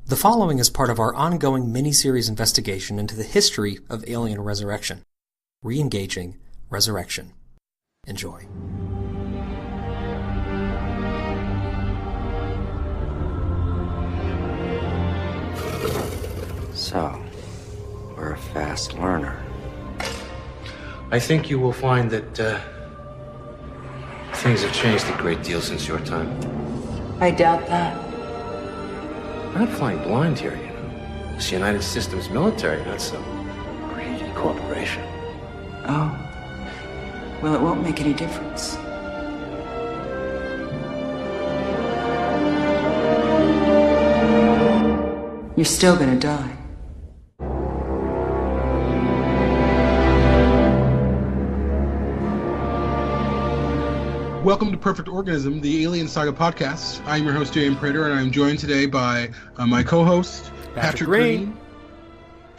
The following is part of our ongoing mini-series investigation into the history of alien resurrection. Re-engaging Resurrection. Enjoy. So, we're a fast learner. I think you will find that things have changed a great deal since your time. I doubt that. We're not flying blind here, you know. It's the United Systems military, not some greedy corporation. Oh. Well, it won't make any difference. You're still gonna die. Welcome to Perfect Organism, the Alien Saga podcast. I'm your host, J.M. Prater, and I'm joined today by my co-host, Patrick Green.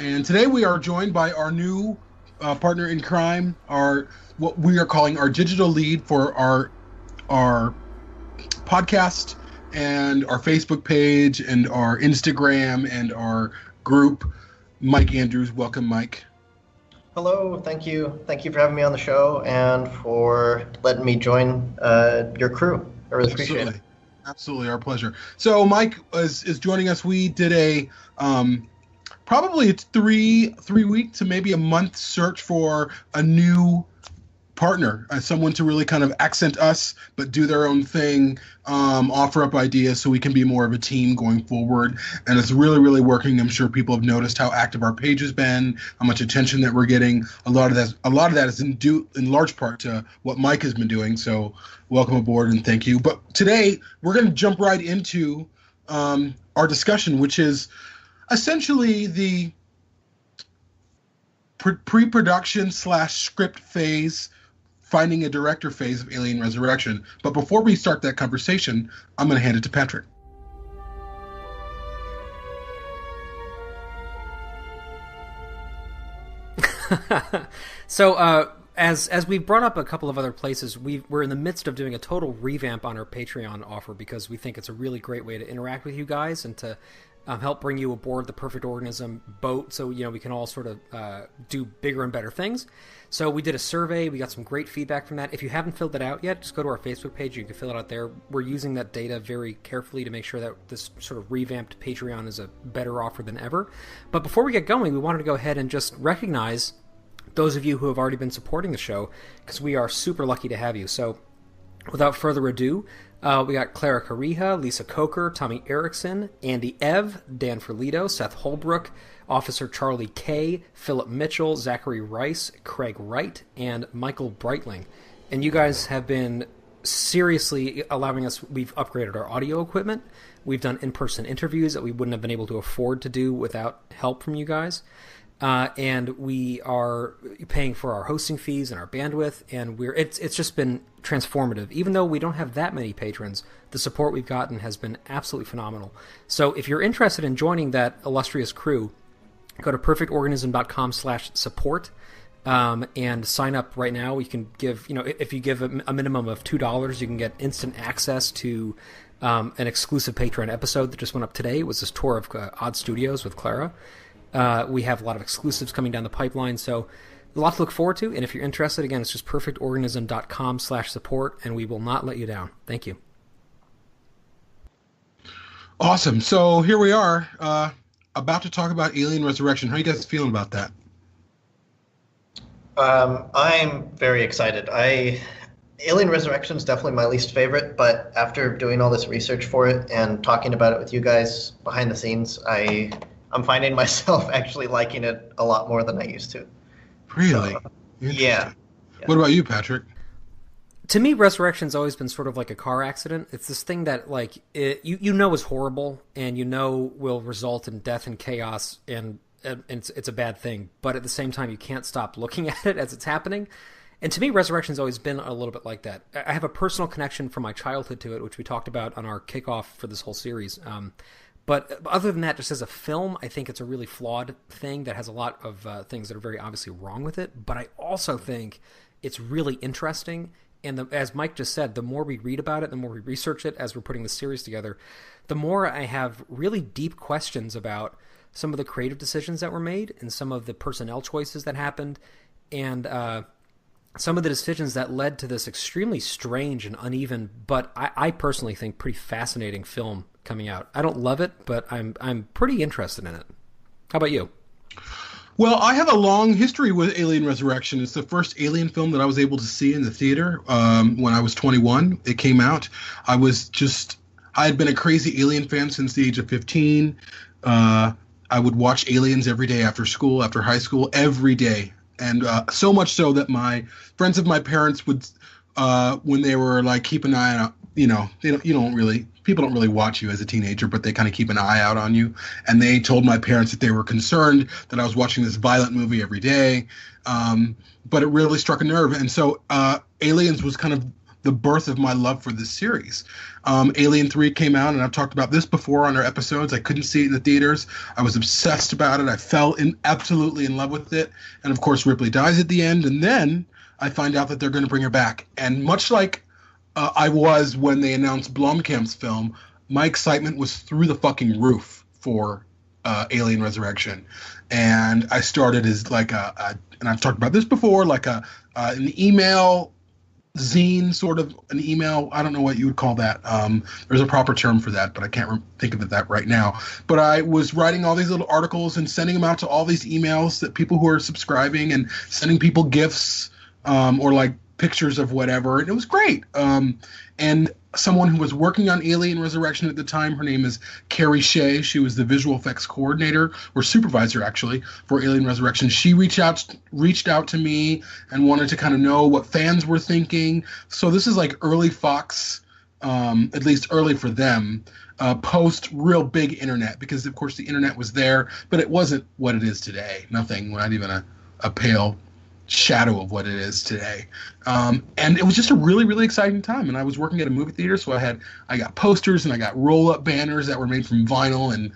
And today we are joined by our new partner in crime, what we are calling our digital lead for our podcast and our Facebook page and our Instagram and our group, Mike Andrews. Welcome, Mike. Hello, thank you. Thank you for having me on the show and for letting me join your crew. I really appreciate it. Absolutely, our pleasure. So Mike is joining us. We did a probably it's three week to maybe a month search for a new partner, someone to really kind of accent us but do their own thing, offer up ideas so we can be more of a team going forward. And it's really, really working. I'm sure people have noticed how active our page has been, how much attention that we're getting. A lot of that is in large part to what Mike has been doing. So welcome aboard and thank you. But today we're going to jump right into our discussion, which is essentially the pre-production / script phase, finding a director phase of Alien Resurrection. But before we start that conversation, I'm going to hand it to Patrick. So, as we've brought up a couple of other places, we're in the midst of doing a total revamp on our Patreon offer because we think it's a really great way to interact with you guys and to help bring you aboard the Perfect Organism boat so, we can all sort of do bigger and better things. So we did a survey. We got some great feedback from that. If you haven't filled it out yet, just go to our Facebook page. You can fill it out there. We're using that data very carefully to make sure that this sort of revamped Patreon is a better offer than ever. But before we get going, we wanted to go ahead and just recognize those of you who have already been supporting the show because we are super lucky to have you. So without further ado, we got Clara Carija, Lisa Coker, Tommy Erickson, Andy Ev, Dan Ferlito, Seth Holbrook, Officer Charlie K, Philip Mitchell, Zachary Rice, Craig Wright, and Michael Breitling. And you guys have been seriously allowing us. We've upgraded our audio equipment. We've done in-person interviews that we wouldn't have been able to afford to do without help from you guys. And we are paying for our hosting fees and our bandwidth, and it's just been transformative. Even though we don't have that many patrons, the support we've gotten has been absolutely phenomenal. So if you're interested in joining that illustrious crew, go to perfectorganism.com/support and sign up right now. You can give, if you give a minimum of $2, you can get instant access to an exclusive Patreon episode that just went up today. It was this tour of Odd Studios with Clara. We have a lot of exclusives coming down the pipeline, so a lot to look forward to. And if you're interested, again, it's just perfectorganism.com/support, and we will not let you down. Thank you. Awesome. So here we are, about to talk about Alien Resurrection. How are you guys feeling about that? I'm very excited. Alien Resurrection is definitely my least favorite, but after doing all this research for it and talking about it with you guys behind the scenes, I'm finding myself actually liking it a lot more than I used to. Really? So, yeah. What about you, Patrick? To me, Resurrection's always been sort of like a car accident. It's this thing that, is horrible and will result in death and chaos, and it's a bad thing. But at the same time, you can't stop looking at it as it's happening. And to me, Resurrection's always been a little bit like that. I have a personal connection from my childhood to it, which we talked about on our kickoff for this whole series. But other than that, just as a film, I think it's a really flawed thing that has a lot of things that are very obviously wrong with it. But I also think it's really interesting And as Mike just said, the more we read about it, the more we research it as we're putting the series together, the more I have really deep questions about some of the creative decisions that were made and some of the personnel choices that happened, and some of the decisions that led to this extremely strange and uneven, but I personally think pretty fascinating film coming out. I don't love it, but I'm pretty interested in it. How about you? Well, I have a long history with Alien Resurrection. It's the first Alien film that I was able to see in the theater when I was 21. It came out. I had been a crazy Alien fan since the age of 15. I would watch Aliens every day after school, after high school, every day. And so much so that my friends of my parents would, when they were like, keep an eye on, people don't really watch you as a teenager, but they kind of keep an eye out on you. And they told my parents that they were concerned that I was watching this violent movie every day. But it really struck a nerve. And so Aliens was kind of the birth of my love for this series. Alien 3 came out, and I've talked about this before on our episodes. I couldn't see it in the theaters. I was obsessed about it. I fell absolutely in love with it. And of course, Ripley dies at the end, and then I find out that they're going to bring her back. And much like I was when they announced Blomkamp's film, my excitement was through the fucking roof for Alien Resurrection. And I started as like and I've talked about this before, like an email zine, sort of an email. I don't know what you would call that. There's a proper term for that, but I can't think of that right now. But I was writing all these little articles and sending them out to all these emails that people who are subscribing, and sending people gifts or like pictures of whatever. And it was great. And someone who was working on Alien Resurrection at the time, her name is Carrie Shea. She was the visual effects coordinator, or supervisor actually, for Alien Resurrection. She reached out to me and wanted to kind of know what fans were thinking. So this is like early Fox, at least early for them, post real big internet, because of course the internet was there, but it wasn't what it is today. Nothing, not even a pale shadow of what it is today. And it was just a really, really exciting time. And I was working at a movie theater, so I got posters and I got roll-up banners that were made from vinyl, and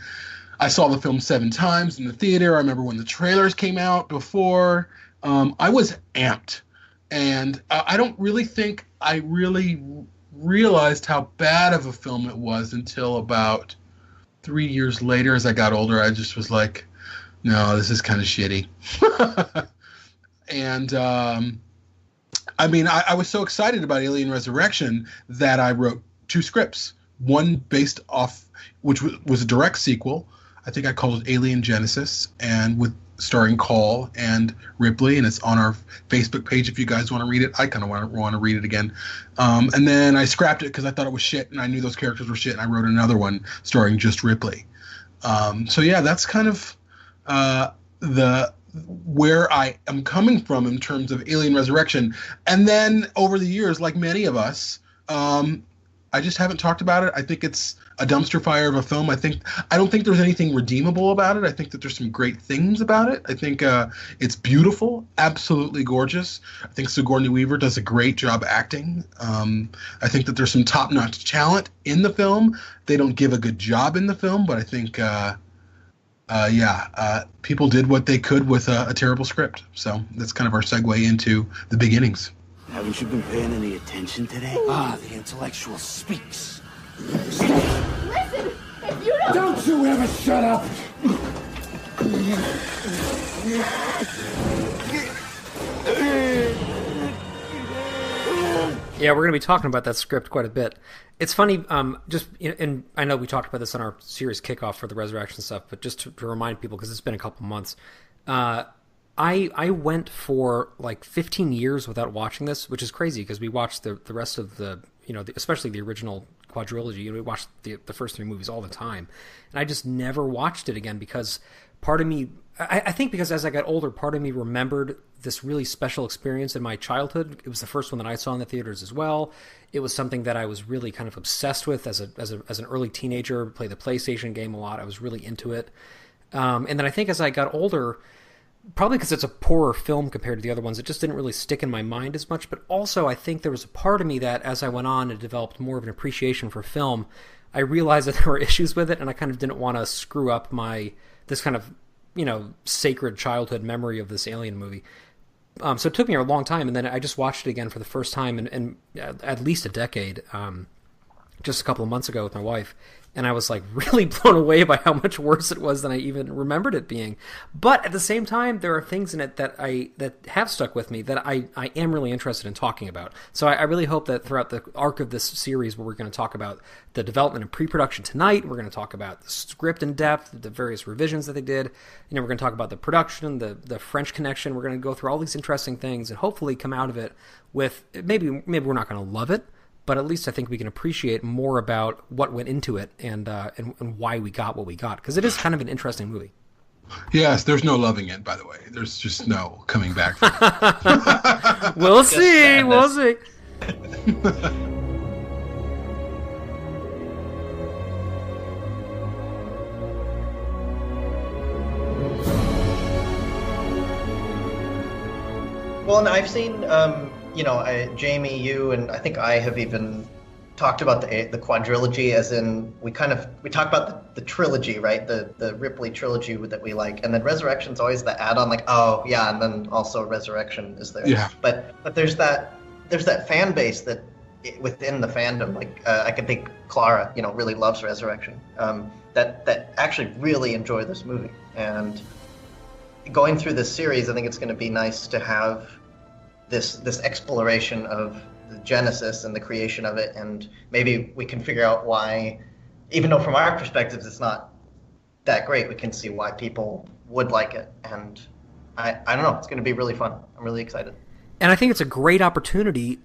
I saw the film 7 times in the theater. I remember when the trailers came out before. I was amped. And I don't really think I really realized how bad of a film it was until about 3 years later. As I got older, I just was like, no, this is kind of shitty. And I mean, I was so excited about Alien Resurrection that I wrote 2 scripts. One based off, which was a direct sequel. I think I called it Alien Genesis, and starring Call and Ripley, and it's on our Facebook page if you guys want to read it. I kind of want to read it again. And then I scrapped it because I thought it was shit, and I knew those characters were shit, and I wrote another one starring just Ripley. So yeah, that's kind of where I am coming from in terms of Alien Resurrection. And then over the years, like many of us, I just haven't talked about it. I think it's a dumpster fire of a film. I don't think there's anything redeemable about it. I think that there's some great things about it. I think it's beautiful, absolutely gorgeous. I think Sigourney Weaver does a great job acting. I think that there's some top-notch talent in the film. They don't give a good job in the film, but I think people did what they could with a terrible script. So that's kind of our segue into the beginnings. Haven't you been paying any attention today? The intellectual speaks. Listen, if you Don't you ever shut up! Yeah, we're going to be talking about that script quite a bit. It's funny, and I know we talked about this on our series kickoff for the Resurrection stuff, but just to remind people, because it's been a couple months, I went for like 15 years without watching this, which is crazy because we watched the rest of especially the original quadrilogy. We watched the first 3 movies all the time, and I just never watched it again because part of me, I think because as I got older, part of me remembered this really special experience in my childhood. It was the first one that I saw in the theaters as well. It was something that I was really kind of obsessed with as an early teenager. Played the PlayStation game a lot. I was really into it. And then I think as I got older, probably because it's a poorer film compared to the other ones, it just didn't really stick in my mind as much. But also I think there was a part of me that as I went on and developed more of an appreciation for film, I realized that there were issues with it, and I kind of didn't want to screw up this kind of, sacred childhood memory of this Alien movie. So it took me a long time, and then I just watched it again for the first time in at least a decade, just a couple of months ago with my wife, and I was like really blown away by how much worse it was than I even remembered it being. But at the same time, there are things in it that have stuck with me that I am really interested in talking about. So I really hope that throughout the arc of this series, where we're going to talk about the development and pre-production tonight, we're going to talk about the script in depth, the various revisions that they did, we're going to talk about the production, the French Connection. We're going to go through all these interesting things and hopefully come out of it with, maybe we're not going to love it, but at least I think we can appreciate more about what went into it and why we got what we got, because it is kind of an interesting movie. Yes, there's no loving it, by the way. There's just no coming back from it. We'll see. We'll see. Well, and I've seen, Jamie, you, and I think I have even talked about the quadrilogy, as in we talk about the trilogy, right? The Ripley trilogy that we like, and then Resurrection's always the add-on, like, oh yeah, and then also Resurrection is there. Yeah. But there's that fan base that within the fandom, like I can think Clara, really loves Resurrection. That actually really enjoy this movie, and going through this series, I think it's going to be nice to have this exploration of the genesis and the creation of it, and maybe we can figure out why, even though from our perspectives it's not that great, we can see why people would like it. And I don't know, it's going to be really fun. I'm really excited. And I think it's a great opportunity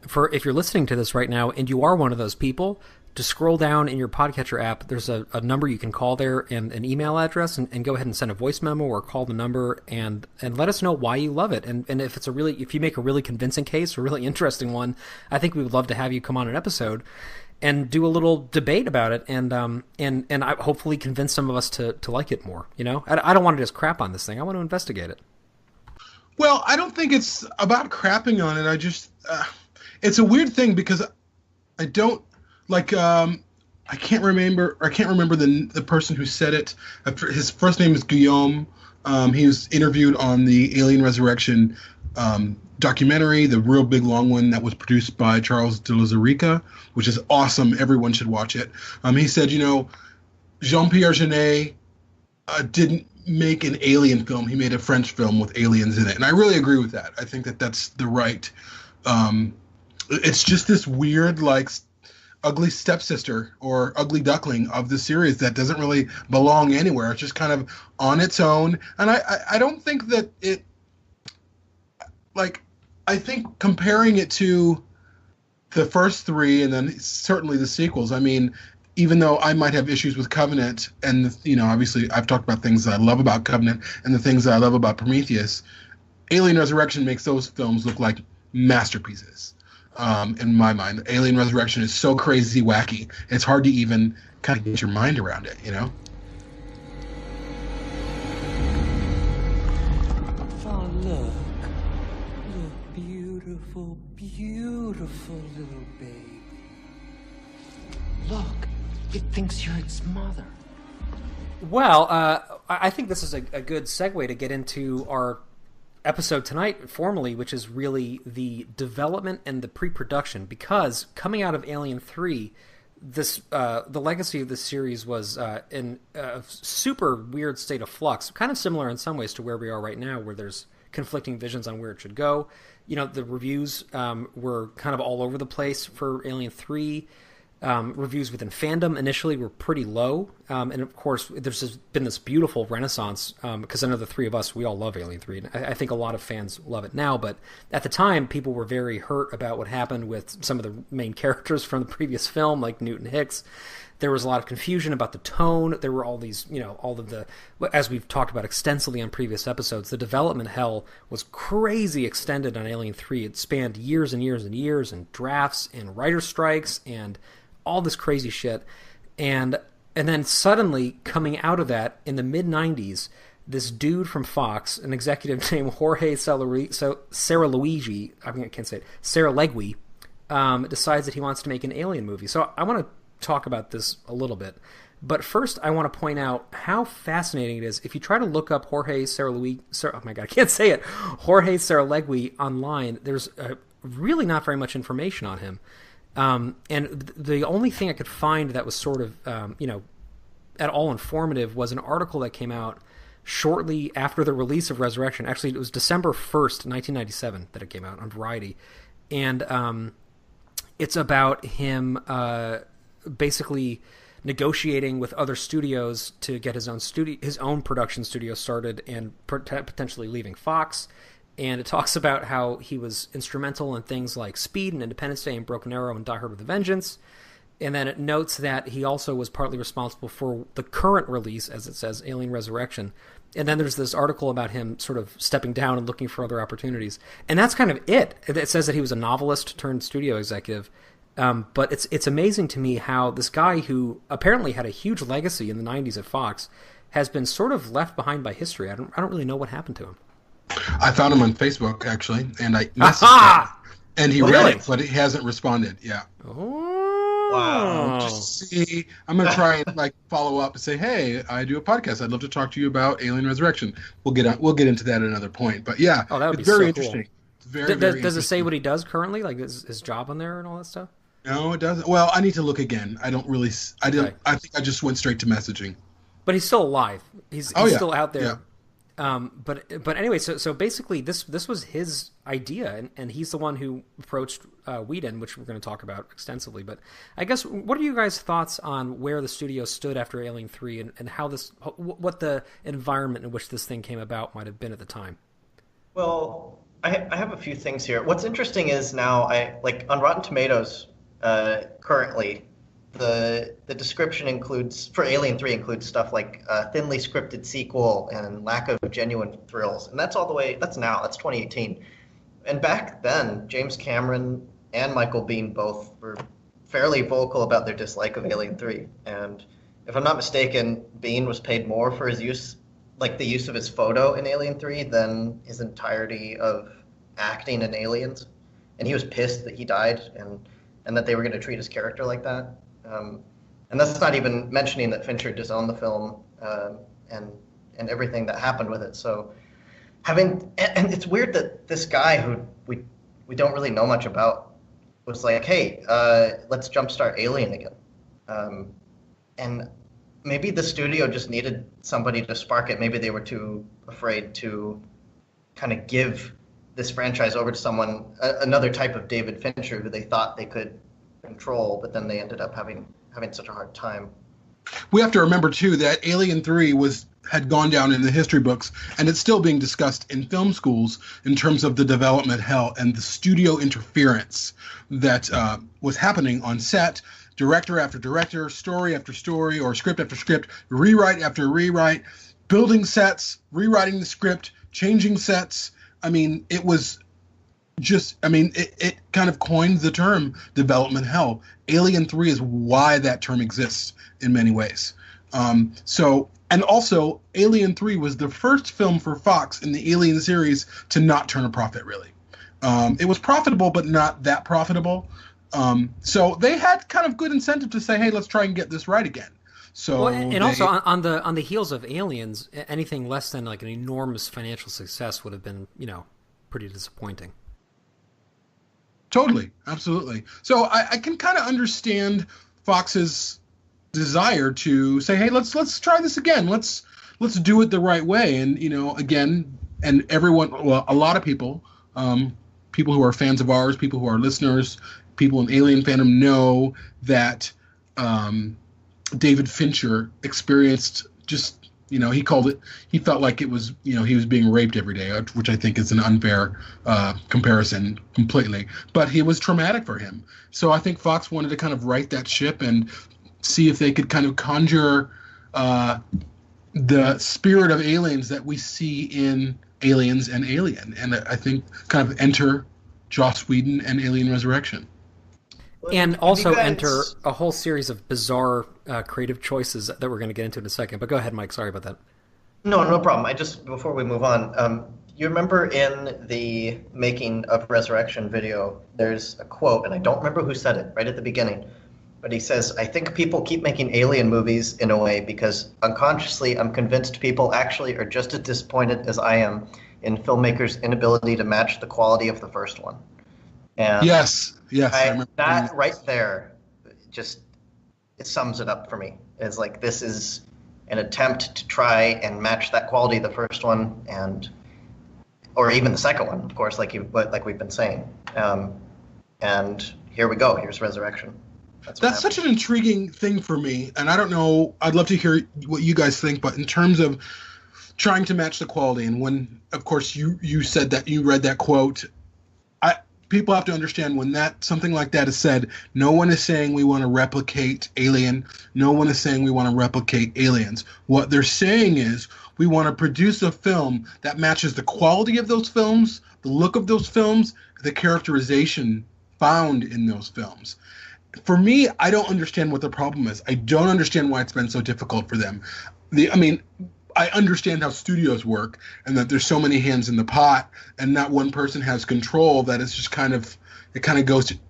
for if you're listening to this right now and you are one of those people, to scroll down in your podcatcher app. There's a number you can call there and an email address, and go ahead and send a voice memo or call the number and let us know why you love it. And if you make a really convincing case, a really interesting one, I think we would love to have you come on an episode and do a little debate about it, and I hopefully convince some of us to like it more. I don't want to just crap on this thing. I want to investigate it. Well, I don't think it's about crapping on it. I just it's a weird thing because I don't like I can't remember the person who said it. His first name is Guillaume. He was interviewed on the Alien Resurrection documentary, the real big long one that was produced by Charles de Lauzirika, which is awesome. Everyone should watch it. He said, Jean-Pierre Jeunet didn't make an alien film. He made a French film with aliens in it. And I really agree with that. I think that that's the right... it's just this weird, like, ugly stepsister or ugly duckling of the series that doesn't really belong anywhere. It's just kind of on its own. And I don't think that it... Like, I think comparing it to the first three and then certainly the sequels, I mean... Even though I might have issues with Covenant, and obviously I've talked about things that I love about Covenant and the things that I love about Prometheus, Alien Resurrection makes those films look like masterpieces. In my mind, Alien Resurrection is so crazy wacky, it's hard to even kind of get your mind around it. Oh, look, beautiful, beautiful little baby. Look. It thinks you're its mother. Well, I think this is a good segue to get into our episode tonight formally, which is really the development and the pre-production, because coming out of Alien 3, the legacy of this series was in a super weird state of flux, kind of similar in some ways to where we are right now, where there's conflicting visions on where it should go. The reviews were kind of all over the place for Alien 3. Reviews within fandom initially were pretty low, and of course there's just been this beautiful renaissance, because I know the three of us, we all love Alien 3, and I think a lot of fans love it now, but at the time people were very hurt about what happened with some of the main characters from the previous film, like Newton Hicks. There was a lot of confusion about the tone. There were all these, all of the, as we've talked about extensively on previous episodes, the development hell was crazy extended on Alien 3. It spanned years and years and years, and drafts and writer strikes and all this crazy shit, and then suddenly coming out of that in the mid-90s, this dude from Fox, an executive named Jorge Saralegui, decides that he wants to make an Alien movie. So I want to talk about this a little bit. But first, I want to point out how fascinating it is. If you try to look up Jorge Saralegui online, there's really not very much information on him. And the only thing I could find that was sort of, at all informative was an article that came out shortly after the release of Resurrection. Actually, it was December 1st, 1997 that it came out on Variety. And it's about him basically negotiating with other studios to get his own production studio started and potentially leaving Fox. And it talks about how he was instrumental in things like Speed and Independence Day and Broken Arrow and Die Hard with a Vengeance. And then it notes that he also was partly responsible for the current release, as it says, Alien Resurrection. And then there's this article about him sort of stepping down and looking for other opportunities. And that's kind of it. It says that he was a novelist turned studio executive. But it's amazing to me how this guy who apparently had a huge legacy in the 90s at Fox has been sort of left behind by history. I don't really know what happened to him. I found him on Facebook, actually, and I messaged him, and he read it, but he hasn't responded. Yeah. Oh. Wow. Just see, I'm going to try and follow up and say, hey, I do a podcast. I'd love to talk to you about Alien Resurrection. We'll get into that at another point. But yeah, that would be very so interesting. Cool. It's very, very does it say what he does currently? Like his job on there and all that stuff? No, it doesn't. Well, I need to look again. I don't really. I think I just went straight to messaging. But he's still alive. He's still out there. Yeah. But anyway, so basically this was his idea, and he's the one who approached Whedon, which we're going to talk about extensively. But I guess, what are you guys' thoughts on where the studio stood after Alien 3 and how what the environment in which this thing came about might have been at the time? Well, I have a few things here. What's interesting is now, on Rotten Tomatoes, currently, the description for Alien 3 includes stuff like thinly scripted sequel and lack of genuine thrills. And that's that's 2018. And back then, James Cameron and Michael Biehn both were fairly vocal about their dislike of Alien 3. And if I'm not mistaken, Biehn was paid more for his use of his photo in Alien 3 than his entirety of acting in Aliens. And he was pissed that he died and that they were going to treat his character like that. And that's not even mentioning that Fincher disowned the film and everything that happened with it. So and it's weird that this guy who we don't really know much about was like, hey, let's jumpstart Alien again. And maybe the studio just needed somebody to spark it. Maybe they were too afraid to kind of give this franchise over to someone, another type of David Fincher who they thought they could control, but then they ended up having such a hard time. We have to remember too that Alien 3 had gone down in the history books, and it's still being discussed in film schools in terms of the development hell and the studio interference that was happening on set, director after director, story after story, or script after script, rewrite after rewrite, building sets, rewriting the script, changing sets. I mean, it was it kind of coined the term development hell. Alien 3 is why that term exists in many ways. And also, Alien 3 was the first film for Fox in the Alien series to not turn a profit, really. It was profitable, but not that profitable. So they had kind of good incentive to say, hey, let's try and get this right again. So also on the heels of Aliens, anything less than like an enormous financial success would have been, pretty disappointing. Totally, absolutely. So I can kind of understand Fox's desire to say, hey, let's try this again. Let's do it the right way. And again, and everyone, well, a lot of people, people who are fans of ours, people who are listeners, people in Alien fandom know that David Fincher experienced just, he felt like it was, he was being raped every day, which I think is an unfair comparison completely. But it was traumatic for him. So I think Fox wanted to kind of right that ship and see if they could kind of conjure the spirit of Aliens that we see in Aliens and Alien. And I think kind of enter Joss Whedon and Alien Resurrection. And also enter a whole series of bizarre creative choices that we're going to get into in a second. But go ahead, Mike. Sorry about that. No problem. Before we move on, you remember in the making of Resurrection video, there's a quote, and I don't remember who said it right at the beginning, but he says, I think people keep making alien movies in a way because unconsciously I'm convinced people actually are just as disappointed as I am in filmmakers' inability to match the quality of the first one. And yes, I remember that right there, just it sums it up for me. It's like this is an attempt to try and match that quality of the first one, or even the second one, of course, like we've been saying. And here we go. Here's Resurrection. That's such an intriguing thing for me, and I don't know. I'd love to hear what you guys think, but in terms of trying to match the quality, and when, of course, you said that you read that quote, people have to understand when something like that is said, no one is saying we want to replicate Alien. No one is saying we want to replicate Aliens. What they're saying is we want to produce a film that matches the quality of those films, the look of those films, the characterization found in those films. For me, I don't understand what the problem is. I don't understand why it's been so difficult for them. I understand how studios work and that there's so many hands in the pot and not one person has control, that it's just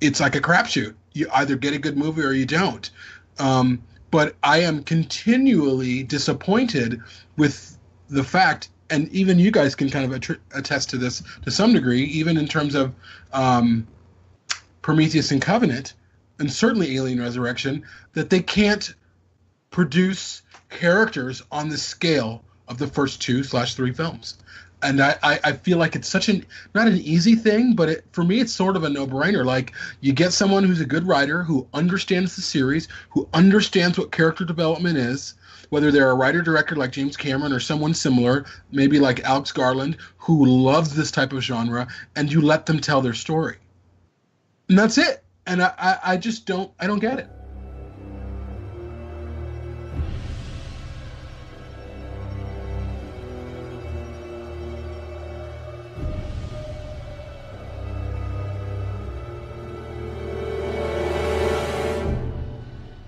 it's like a crapshoot. You either get a good movie or you don't. But I am continually disappointed with the fact, and even you guys can kind of attest to this to some degree, even in terms of Prometheus and Covenant, and certainly Alien Resurrection, that they can't produce characters on the scale of the first 2/3 films. And I feel like it's not an easy thing, but for me it's sort of a no-brainer. Like, you get someone who's a good writer, who understands the series, who understands what character development is, whether they're a writer-director like James Cameron or someone similar, maybe like Alex Garland, who loves this type of genre, and you let them tell their story. And that's it. And I just don't get it.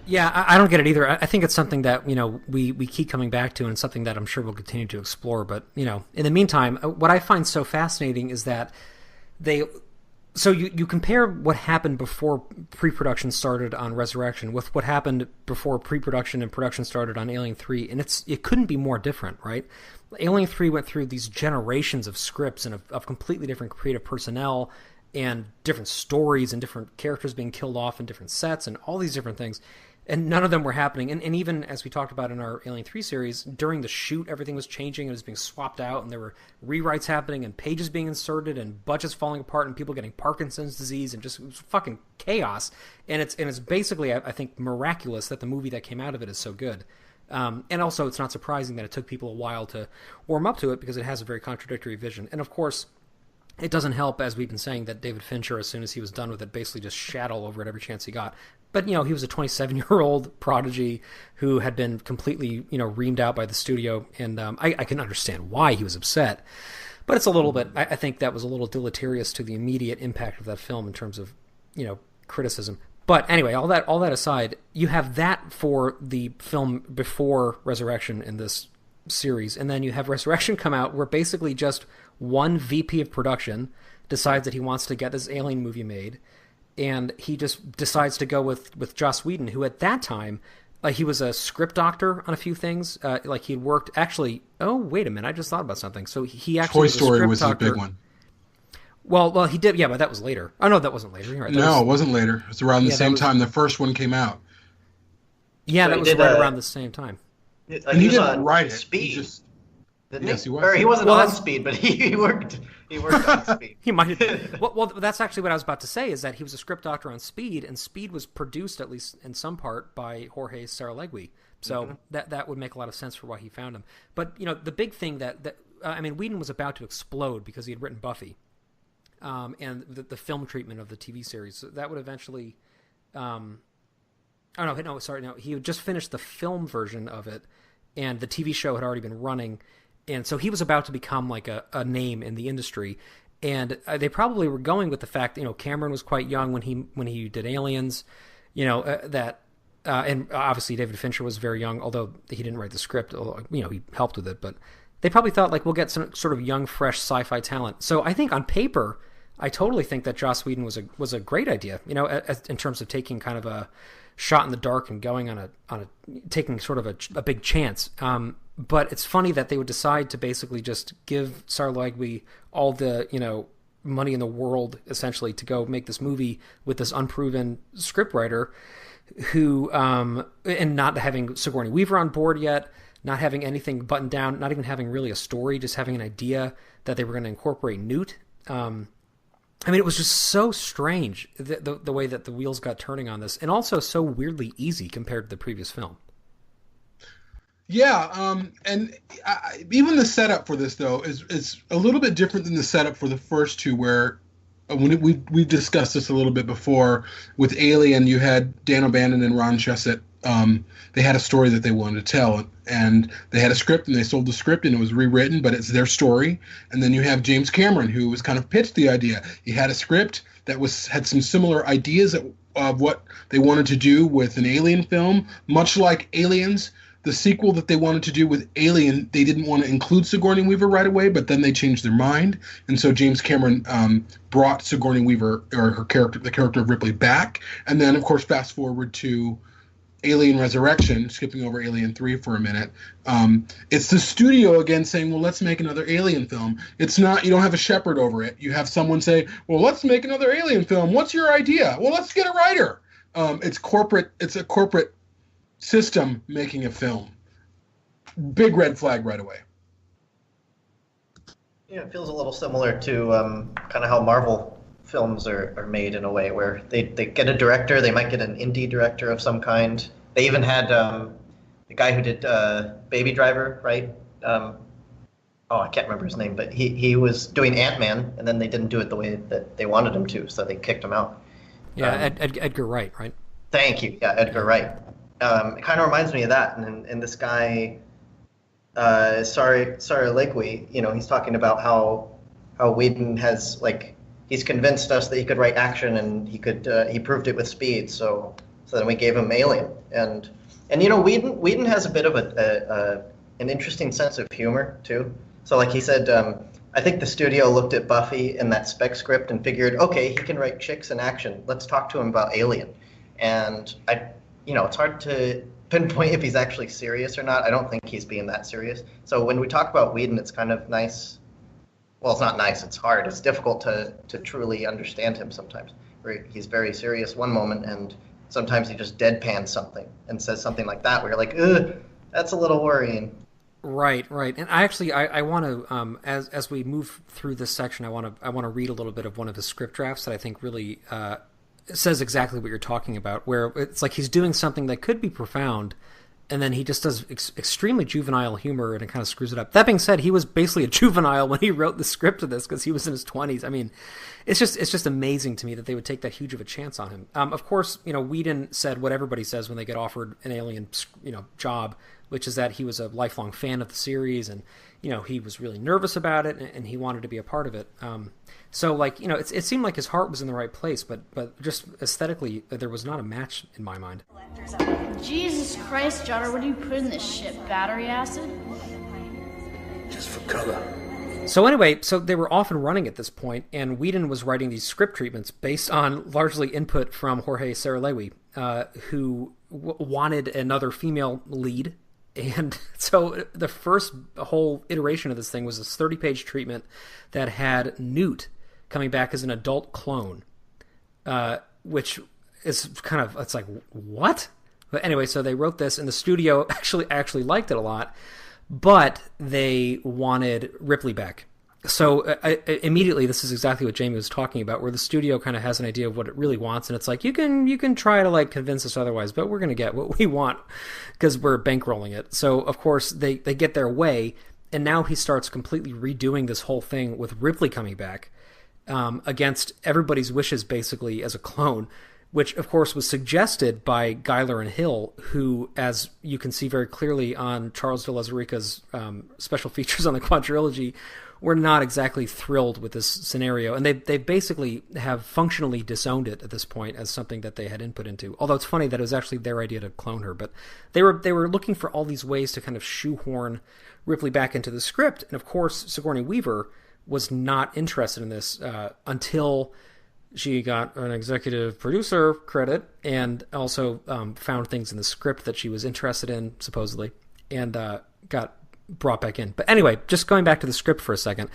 Yeah, I don't get it either. I think it's something that, we keep coming back to, and something that I'm sure we'll continue to explore. But, in the meantime, what I find so fascinating is that so you compare what happened before pre-production started on Resurrection with what happened before pre-production and production started on Alien 3, and it couldn't be more different, right? Alien 3 went through these generations of scripts and of completely different creative personnel and different stories and different characters being killed off in different sets and all these different things. And none of them were happening. And even as we talked about in our Alien 3 series, during the shoot, everything was changing. It was being swapped out, and there were rewrites happening, and pages being inserted, and budgets falling apart, and people getting Parkinson's disease, and just it was fucking chaos. And it's basically, I think, miraculous that the movie that came out of it is so good. And also, it's not surprising that it took people a while to warm up to it, because it has a very contradictory vision. And of course, it doesn't help, as we've been saying, that David Fincher, as soon as he was done with it, basically just shat all over it every chance he got. But, he was a 27-year-old prodigy who had been completely, reamed out by the studio. And I can understand why he was upset. But it's a little bit, I think that was a little deleterious to the immediate impact of that film in terms of, criticism. But anyway, all that aside, you have that for the film before Resurrection in this series. And then you have Resurrection come out where basically just one VP of production decides that he wants to get this Alien movie made. And he just decides to go with Joss Whedon, who at that time, he was a script doctor on a few things. He'd worked actually. Oh, wait a minute! I just thought about something. So he actually Toy Story was a big one. Well, he did. Yeah, but that was later. Oh no, that wasn't later. Right, no, it wasn't later. It was around the same time the first one came out. Yeah, so that was right around the same time. And he didn't write it. Speed. Yes, he was. Or he wasn't on Speed, but he worked. He worked on Speed. He might have. Well, that's actually what I was about to say. Is that he was a script doctor on Speed, and Speed was produced, at least in some part, by Jorge Saralegui. So that would make a lot of sense for why he found him. But the big thing that Whedon was about to explode because he had written Buffy, and the film treatment of the TV series. So that would eventually. He had just finished the film version of it, and the TV show had already been running. And so he was about to become like a name in the industry, and they probably were going with the fact Cameron was quite young when he did Aliens, and obviously David Fincher was very young, although he didn't write the script. He helped with it, but they probably thought we'll get some sort of young, fresh sci-fi talent. So I think on paper, I totally think that Joss Whedon was a great idea. In terms of taking kind of shot in the dark and going on a taking sort of a big chance. But it's funny that they would decide to basically just give Sarah Legwey all the, money in the world, essentially, to go make this movie with this unproven scriptwriter who, and not having Sigourney Weaver on board yet, not having anything buttoned down, not even having really a story, just having an idea that they were going to incorporate Newt. It was just so strange, the way that the wheels got turning on this, and also so weirdly easy compared to the previous film. Yeah, even the setup for this, though, is a little bit different than the setup for the first two, where we discussed this a little bit before. With Alien, you had Dan O'Bannon and Ron Shusett. They had a story that they wanted to tell, and they had a script, and they sold the script, and it was rewritten, but it's their story. And then you have James Cameron, who was kind of pitched the idea. He had a script that had some similar ideas of what they wanted to do with an Alien film, much like Aliens. The sequel that they wanted to do with Alien, they didn't want to include Sigourney Weaver right away, but then they changed their mind. And so James Cameron brought Sigourney Weaver, or the character of Ripley, back. And then, of course, fast forward to Alien Resurrection, skipping over Alien 3 for a minute. It's the studio again saying, well, let's make another Alien film. It's not, you don't have a shepherd over it. You have someone say, well, let's make another Alien film. What's your idea? Well, let's get a writer. It's a corporate system making a film. Big red flag right away. Yeah, it feels a little similar to kind of how Marvel films are made, in a way where they get a director, they might get an indie director of some kind. They even had the guy who did Baby Driver, right? I can't remember his name, but he was doing Ant-Man, and then they didn't do it the way that they wanted him to, so they kicked him out. Yeah, Edgar Wright, right? Thank you. Yeah, Edgar Wright. It kind of reminds me of that, and this guy, Sarah Legwey, he's talking about how Whedon has, he's convinced us that he could write action, and he proved it with Speed, so then we gave him Alien, and Whedon has a bit of an interesting sense of humor too. So like he said, I think the studio looked at Buffy and that spec script and figured, okay, he can write chicks in action. Let's talk to him about Alien, and it's hard to pinpoint if he's actually serious or not. I don't think he's being that serious. So when we talk about Whedon, it's kind of nice. Well, it's not nice. It's hard. It's difficult to truly understand him sometimes. Where he's very serious one moment, and sometimes he just deadpans something and says something like that, where you're like, ugh, that's a little worrying. Right. And I want to, as we move through this section, I want to read a little bit of one of his script drafts that I think really says exactly what you're talking about, where it's like he's doing something that could be profound, and then he just does extremely juvenile humor, and it kind of screws it up. That being said, he was basically a juvenile when he wrote the script of this, because he was in his 20s. I mean, it's just amazing to me that they would take that huge of a chance on him. Of course, Whedon said what everybody says when they get offered an Alien, job, which is that he was a lifelong fan of the series, and he was really nervous about it, and he wanted to be a part of it. So it seemed like his heart was in the right place, but just aesthetically, there was not a match in my mind. Jesus Christ, Jotter, what do you put in this shit? Battery acid? Just for color. So anyway, they were off and running at this point, and Whedon was writing these script treatments based on largely input from Jorge Saralegui, who wanted another female lead. And so the first whole iteration of this thing was this 30-page treatment that had Newt coming back as an adult clone, which is kind of, it's like, what? But anyway, so they wrote this, and the studio actually liked it a lot, but they wanted Ripley back. So immediately, this is exactly what Jamie was talking about, where the studio kind of has an idea of what it really wants, and it's like, you can try to convince us otherwise, but we're going to get what we want because we're bankrolling it. So of course they get their way, and now he starts completely redoing this whole thing with Ripley coming back against everybody's wishes, basically, as a clone, which of course was suggested by Geiler and Hill, who, as you can see very clearly on Charles de Lauzirika's special features on the quadrilogy, were not exactly thrilled with this scenario, and they basically have functionally disowned it at this point as something that they had input into. Although it's funny that it was actually their idea to clone her, but they were looking for all these ways to kind of shoehorn Ripley back into the script, and of course Sigourney Weaver was not interested in this until She got an executive producer credit and also found things in the script that she was interested in, supposedly, and got brought back in. But anyway, just going back to the script for a second,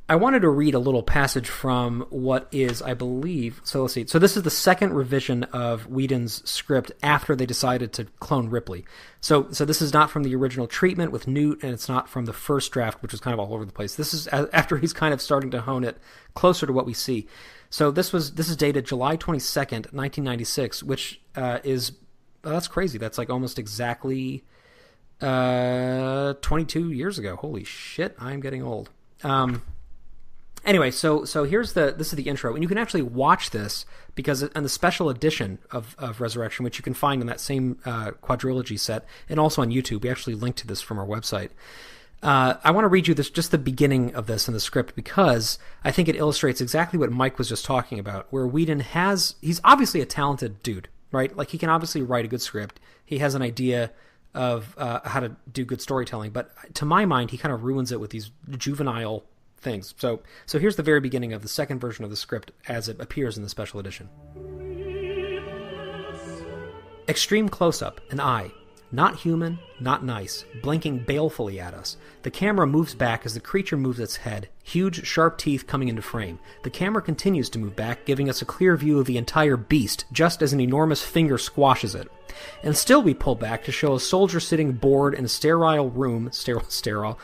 I wanted to read a little passage from what is, I believe, so let's see. So this is the second revision of Whedon's script after they decided to clone Ripley. So this is not from the original treatment with Newt, and it's not from the first draft, which was kind of all over the place. This is after he's kind of starting to hone it closer to what we see. So this is dated July 22nd, 1996, which is, that's crazy. That's like almost exactly 22 years ago. Holy shit, I'm getting old. Anyway, so this is the intro, and you can actually watch this because in the special edition of Resurrection, which you can find in that same quadrilogy set, and also on YouTube. We actually linked to this from our website. I want to read you just the beginning of this in the script because I think it illustrates exactly what Mike was just talking about, where Whedon he's obviously a talented dude, right? Like, he can obviously write a good script. He has an idea of how to do good storytelling, but to my mind, he kind of ruins it with these juvenile things. So here's the very beginning of the second version of the script as it appears in the special edition. Extreme close-up, an eye. Not human, not nice, blinking balefully at us. The camera moves back as the creature moves its head, huge, sharp teeth coming into frame. The camera continues to move back, giving us a clear view of the entire beast, just as an enormous finger squashes it. And still we pull back to show a soldier sitting bored in a sterile room, sterile,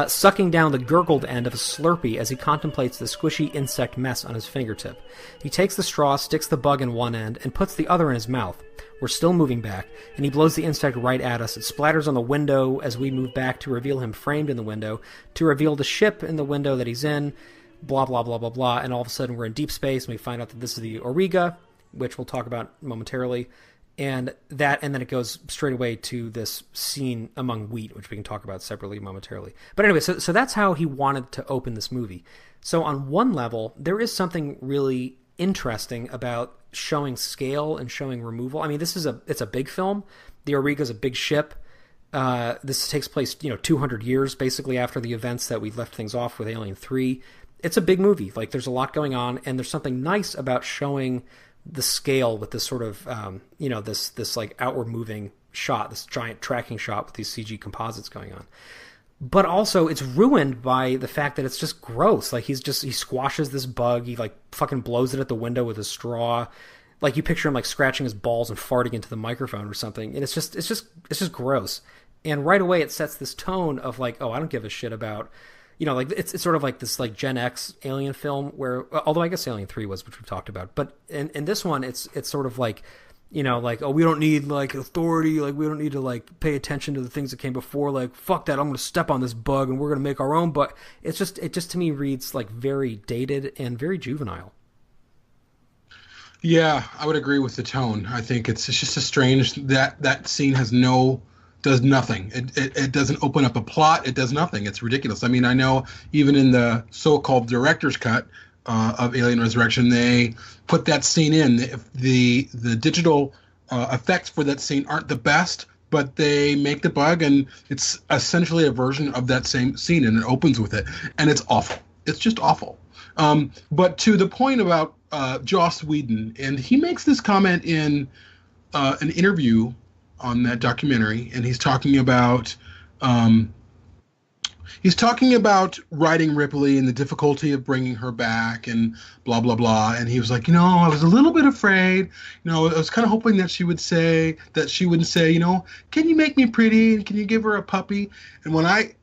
sucking down the gurgled end of a Slurpee as he contemplates the squishy insect mess on his fingertip. He takes the straw, sticks the bug in one end, and puts the other in his mouth. We're still moving back, and he blows the insect right at us. It splatters on the window as we move back to reveal him framed in the window, to reveal the ship in the window that he's in, blah, blah, blah, blah, blah, and all of a sudden we're in deep space, and we find out that this is the Auriga, which we'll talk about momentarily, and then it goes straight away to this scene among wheat, which we can talk about separately momentarily. But anyway, so that's how he wanted to open this movie. So on one level, there is something really interesting about showing scale and showing removal. I mean, it's a big film. The Auriga is a big ship. This takes place, 200 years basically after the events that we left things off with Alien 3. It's a big movie. Like, there's a lot going on, and there's something nice about showing the scale with this sort of, this like outward moving shot, this giant tracking shot with these CG composites going on. But also it's ruined by the fact that it's just gross. Like, he squashes this bug. He like fucking blows it at the window with a straw. Like, you picture him like scratching his balls and farting into the microphone or something. And it's just gross. And right away it sets this tone of like, oh, I don't give a shit about, like it's sort of like this like Gen X Alien film where, although I guess Alien 3 was, which we've talked about, but in this one it's sort of like, like, oh, we don't need like authority, like we don't need to like pay attention to the things that came before, like fuck that, I'm gonna step on this bug and we're gonna make our own. But it just to me reads like very dated and very juvenile. Yeah, I would agree with the tone. I think it's just a strange that scene does nothing. It doesn't open up a plot. It does nothing. It's ridiculous. I mean, I know even in the so-called director's cut of Alien Resurrection, they put that scene in. The digital effects for that scene aren't the best, but they make the bug, and it's essentially a version of that same scene, and it opens with it, and it's awful. It's just awful. But to the point about Joss Whedon, and he makes this comment in an interview on that documentary, and he's talking about writing Ripley and the difficulty of bringing her back and blah blah blah. And he was like, I was a little bit afraid. I was kind of hoping that she wouldn't say, can you make me pretty and can you give her a puppy? And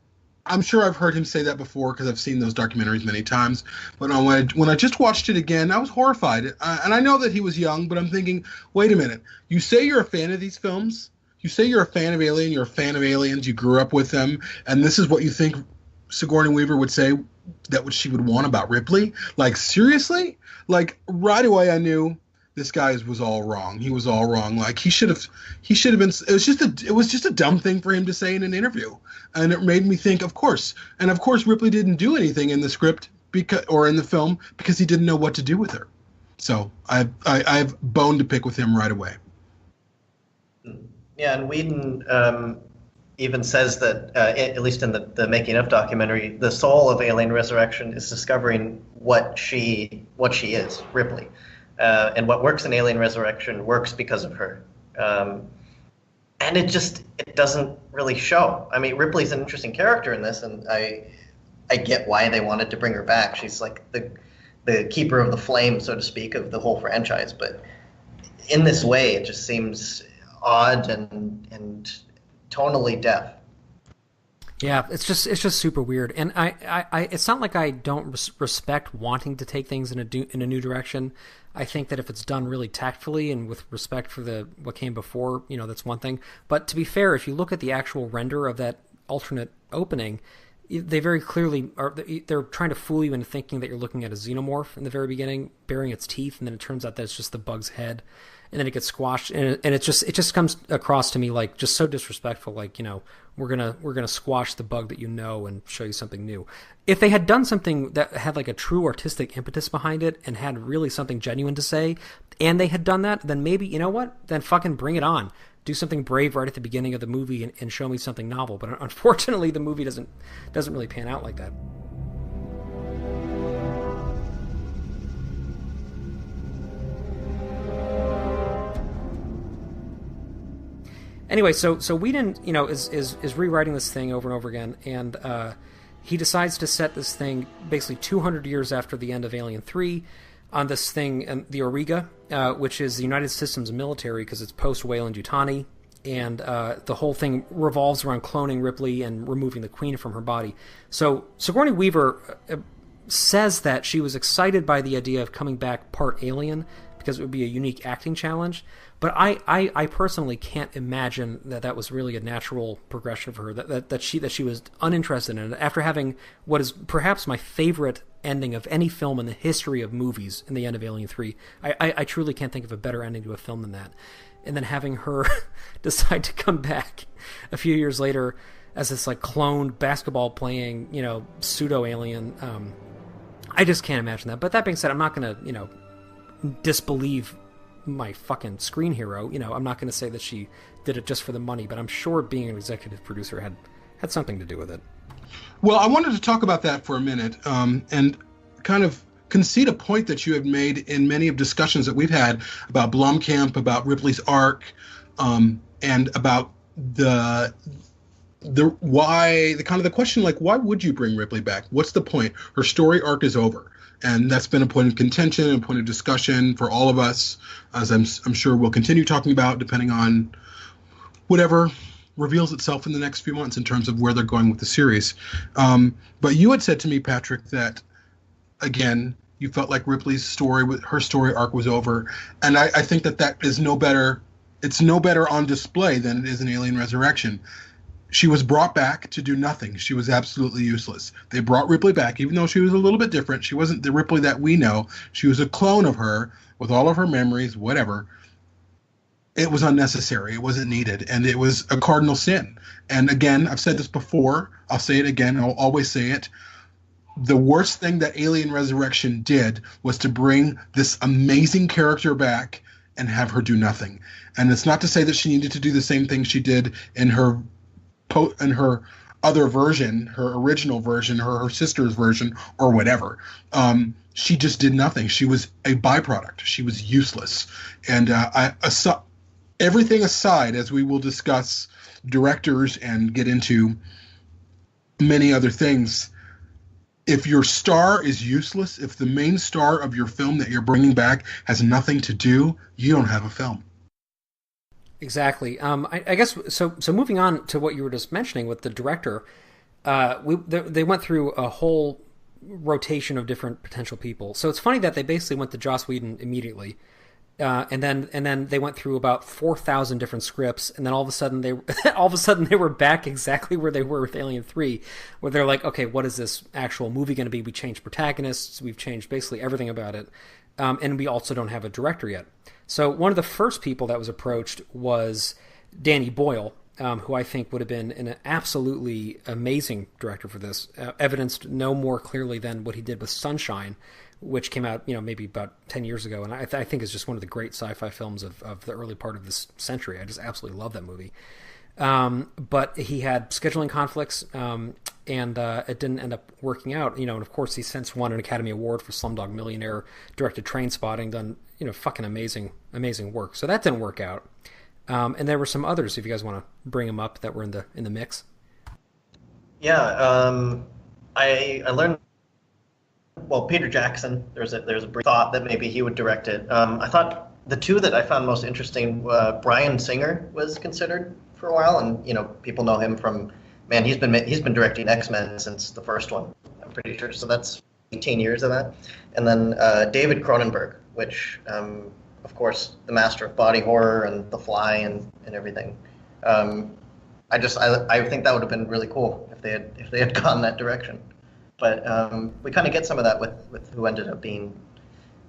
I'm sure I've heard him say that before because I've seen those documentaries many times. But when I just watched it again, I was horrified. And I know that he was young, but I'm thinking, wait a minute. You say you're a fan of these films? You say you're a fan of Alien, you're a fan of Aliens, you grew up with them, and this is what you think Sigourney Weaver would say that what she would want about Ripley? Like, seriously? Like, right away I knew this guy was all wrong. He was all wrong. Like, he should have been, it was just a dumb thing for him to say in an interview. And it made me think, of course. And of course Ripley didn't do anything in the script or in the film because he didn't know what to do with her. So I have bone to pick with him right away. Yeah, and Whedon, even says that, at least in the making of documentary, the soul of Alien Resurrection is discovering what she is, Ripley. And what works in Alien Resurrection works because of her. And it doesn't really show. I mean, Ripley's an interesting character in this, and I get why they wanted to bring her back. She's like the keeper of the flame, so to speak, of the whole franchise. But in this way, it just seems odd and tonally deaf. Yeah, it's just super weird, and I it's not like I don't respect wanting to take things in a new direction. I think that if it's done really tactfully and with respect for what came before, that's one thing. But to be fair, if you look at the actual render of that alternate opening, they very clearly they're trying to fool you into thinking that you're looking at a xenomorph in the very beginning, baring its teeth, and then it turns out that it's just the bug's head, and then it gets squashed, and it just comes across to me like just so disrespectful, like, we're gonna squash the bug that and show you something new. If they had done something that had like a true artistic impetus behind it and had really something genuine to say, and they had done that, then maybe, then fucking bring it on. Do something brave right at the beginning of the movie and show me something novel. But unfortunately, the movie doesn't really pan out like that. Anyway, so Whedon, is rewriting this thing over and over again, and he decides to set this thing basically 200 years after the end of Alien 3 on this thing, the Auriga, which is the United Systems military, because it's post-Weyland-Yutani, and the whole thing revolves around cloning Ripley and removing the Queen from her body. So Sigourney Weaver says that she was excited by the idea of coming back part alien, because it would be a unique acting challenge. But I personally can't imagine that was really a natural progression for her, that she was uninterested in it. After having what is perhaps my favorite ending of any film in the history of movies in the end of Alien 3, I truly can't think of a better ending to a film than that. And then having her decide to come back a few years later as this like cloned basketball playing, pseudo alien. I just can't imagine that. But that being said, I'm not going to, disbelieve my fucking screen hero. I'm not going to say that she did it just for the money, but I'm sure being an executive producer had something to do with it. Well, I wanted to talk about that for a minute, and kind of concede a point that you have made in many of discussions that we've had about Blomkamp, about Ripley's arc, and about the question, like, why would you bring Ripley back? What's the point? Her story arc is over. And that's been a point of contention, a point of discussion for all of us, as I'm sure we'll continue talking about, depending on whatever reveals itself in the next few months in terms of where they're going with the series. But you had said to me, Patrick, that, again, you felt like Ripley's story, her story arc was over. And I think that is no better. It's no better on display than it is in Alien Resurrection. She was brought back to do nothing. She was absolutely useless. They brought Ripley back, even though she was a little bit different. She wasn't the Ripley that we know. She was a clone of her with all of her memories, whatever. It was unnecessary. It wasn't needed. And it was a cardinal sin. And again, I've said this before. I'll say it again. I'll always say it. The worst thing that Alien Resurrection did was to bring this amazing character back and have her do nothing. And it's not to say that she needed to do the same thing she did in her other version, her original version, her sister's version, or whatever. She just did nothing. She was a byproduct. She was useless. And everything aside, as we will discuss directors and get into many other things, if your star is useless, if the main star of your film that you're bringing back has nothing to do, you don't have a film. Exactly. I guess so. Moving on to what you were just mentioning with the director, they went through a whole rotation of different potential people. So it's funny that they basically went to Joss Whedon immediately, and then they went through about 4,000 different scripts, and then all of a sudden they were back exactly where they were with Alien 3, where they're like, okay, what is this actual movie going to be? We changed protagonists, we've changed basically everything about it, and we also don't have a director yet. So one of the first people that was approached was Danny Boyle, who I think would have been an absolutely amazing director for this, evidenced no more clearly than what he did with Sunshine, which came out, maybe about 10 years ago, and I think is just one of the great sci-fi films of the early part of this century. I just absolutely love that movie. But he had scheduling conflicts, and it didn't end up working out. And of course, he's since won an Academy Award for Slumdog Millionaire, directed Trainspotting, done fucking amazing work. So that didn't work out. And there were some others, if you guys want to bring them up, that were in the mix. Yeah, I learned. Well, Peter Jackson. There's a brief thought that maybe he would direct it. I thought the two that I found most interesting, Bryan Singer was considered for a while, and people know him from, man, he's been directing X-Men since the first one, I'm pretty sure. So that's 18 years of that. And then David Cronenberg, which of course the master of body horror and The Fly and everything. I think that would have been really cool if they had gone that direction. But we kind of get some of that with who ended up being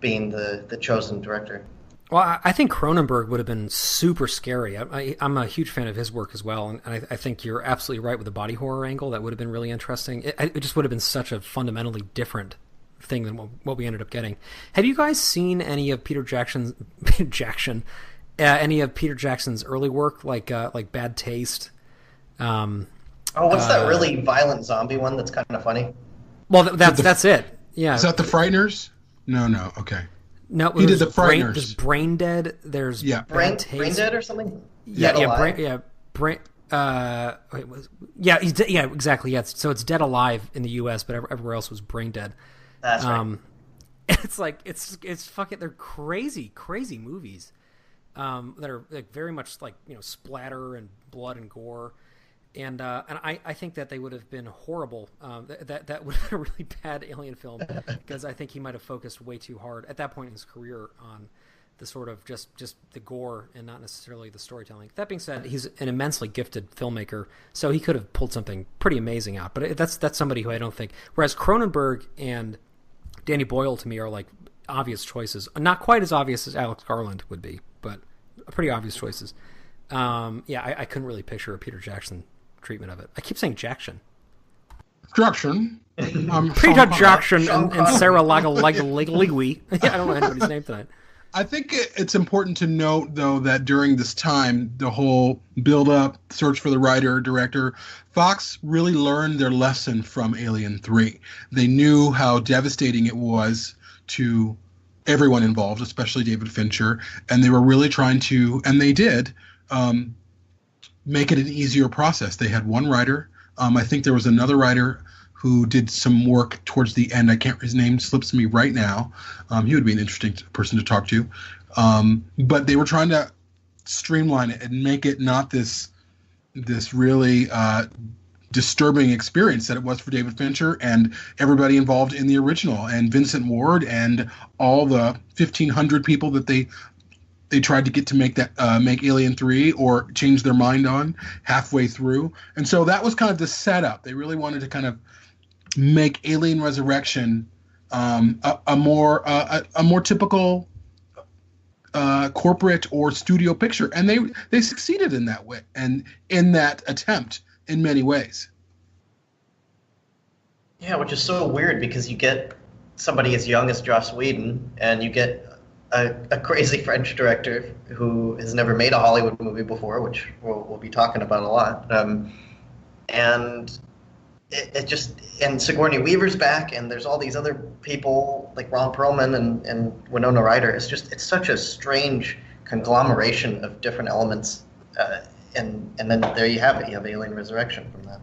the chosen director. Well, I think Cronenberg would have been super scary. I'm a huge fan of his work as well, and I think you're absolutely right with the body horror angle. That would have been really interesting. It just would have been such a fundamentally different thing than what we ended up getting. Have you guys seen any of Peter Jackson's early work, like Bad Taste? What's that really violent zombie one that's kind of funny? Well, that's it. Yeah. Is that The Frighteners? No. Okay. No, he did The Frighteners. There's Brain Dead. There's Brain Dead or something. Exactly. Yeah. So it's Dead Alive in the U.S., but everywhere else was Brain Dead. That's right. It's like it's fucking. They're crazy movies that are like very much like splatter and blood and gore. And I think that they would have been horrible. That would have been a really bad Alien film, because I think he might have focused way too hard at that point in his career on the sort of just the gore and not necessarily the storytelling. That being said, he's an immensely gifted filmmaker, so he could have pulled something pretty amazing out. But that's somebody who I don't think. Whereas Cronenberg and Danny Boyle to me are like obvious choices, not quite as obvious as Alex Garland would be, but pretty obvious choices. I couldn't really picture a Peter Jackson treatment of it. I keep saying Jackson. Jackson. Peter Jackson and Sarah Ligui. I don't know anybody's name tonight. I think it's important to note, though, that during this time, the whole build-up, search for the writer, director, Fox really learned their lesson from Alien 3. They knew how devastating it was to everyone involved, especially David Fincher, and they were really trying to, and they did, make it an easier process. They had one writer. I think there was another writer who did some work towards the end. His name slips me right now. He would be an interesting person to talk to. But they were trying to streamline it and make it not this really disturbing experience that it was for David Fincher and everybody involved in the original, and Vincent Ward and all the 1,500 people that they tried to get to make Alien 3 or change their mind on halfway through. And so that was kind of the setup. They really wanted to kind of make Alien Resurrection a more typical corporate or studio picture, and they succeeded in that way and in that attempt in many ways. Yeah, which is so weird because you get somebody as young as Joss Whedon, and you get a crazy French director who has never made a Hollywood movie before, which we'll be talking about a lot. And it just, and Sigourney Weaver's back, and there's all these other people like Ron Perlman and Winona Ryder. It's such a strange conglomeration of different elements, and then there you have it. You have Alien Resurrection from that.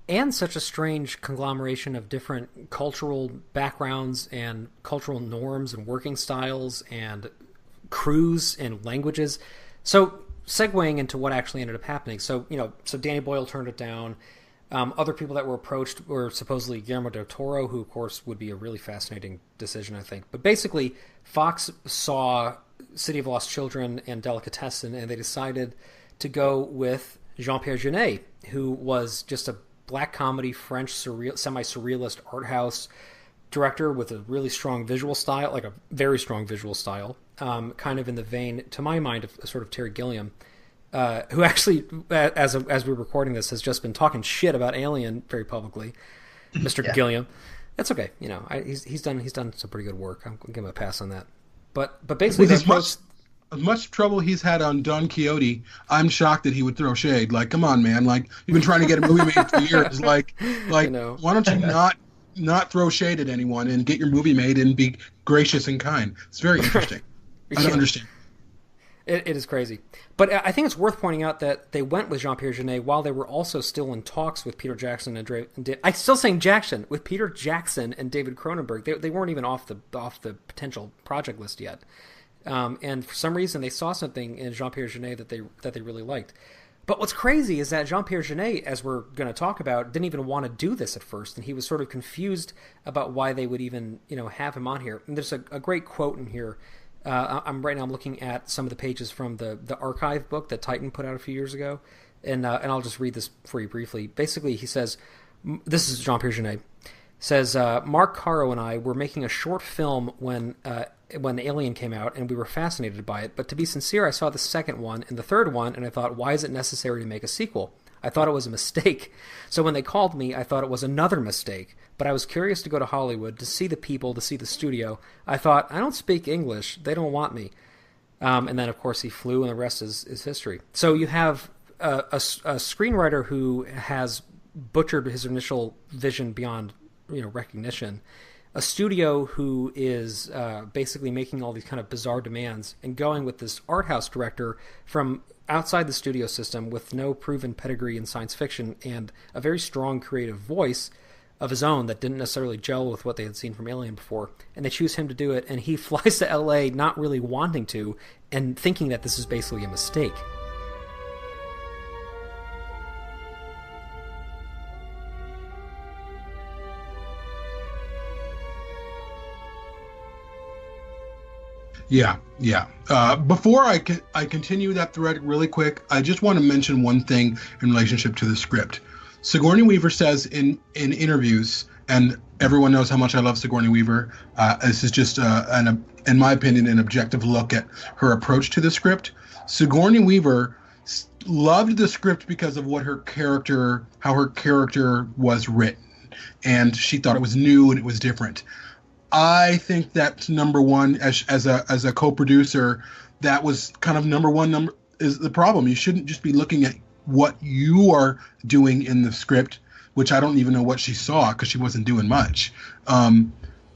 And such a strange conglomeration of different cultural backgrounds and cultural norms and working styles and crews and languages. So segueing into what actually ended up happening. So Danny Boyle turned it down. Other people that were approached were supposedly Guillermo del Toro, who of course would be a really fascinating decision, I think. But basically, Fox saw City of Lost Children and Delicatessen, and they decided to go with Jean-Pierre Jeunet, who was just a black comedy, French semi-surrealist art house director with a really strong visual style, like a very strong visual style, kind of in the vein, to my mind, of sort of Terry Gilliam, who actually, as we're recording this, has just been talking shit about Alien very publicly. Mr. Yeah. Gilliam, that's okay. He's done some pretty good work. I'm gonna give him a pass on that. But basically, as much trouble he's had on Don Quixote, I'm shocked that he would throw shade. Like, come on, man! Like, you've been trying to get a movie made for years. Like, why don't you not throw shade at anyone and get your movie made and be gracious and kind? It's very interesting. I don't understand. It is crazy. But I think it's worth pointing out that they went with Jean-Pierre Jeunet while they were also still in talks with Peter Jackson I'm still saying Jackson, with Peter Jackson and David Cronenberg. They weren't even off the potential project list yet. And for some reason, they saw something in Jean-Pierre Jeunet that they really liked. But what's crazy is that Jean-Pierre Jeunet, as we're going to talk about, didn't even want to do this at first, and he was sort of confused about why they would even have him on here. And there's a great quote in here. I'm looking at some of the pages from the archive book that Titan put out a few years ago, and I'll just read this for you briefly. Basically, he says, this is Jean-Pierre Jeunet, says, Mark Caro and I were making a short film when Alien came out, and we were fascinated by it. But to be sincere, I saw the second one and the third one, and I thought, why is it necessary to make a sequel? I thought it was a mistake. So when they called me, I thought it was another mistake. But I was curious to go to Hollywood, to see the people, to see the studio. I thought, I don't speak English. They don't want me. And then, of course, he flew, and the rest is history. So you have a screenwriter who has butchered his initial vision beyond recognition. A studio who is basically making all these kind of bizarre demands and going with this art house director from outside the studio system with no proven pedigree in science fiction and a very strong creative voice of his own that didn't necessarily gel with what they had seen from Alien before. And they choose him to do it, and he flies to LA not really wanting to and thinking that this is basically a mistake. Yeah. Before I continue that thread really quick, I just want to mention one thing in relationship to the script. Sigourney Weaver says in interviews, and everyone knows how much I love Sigourney Weaver. This is just, in my opinion, an objective look at her approach to the script. Sigourney Weaver loved the script because of how her character was written, and she thought it was new and it was different. I think that's number one as a co-producer. That was kind of number one is the problem. You shouldn't just be looking at what you are doing in the script, which I don't even know what she saw because she wasn't doing much.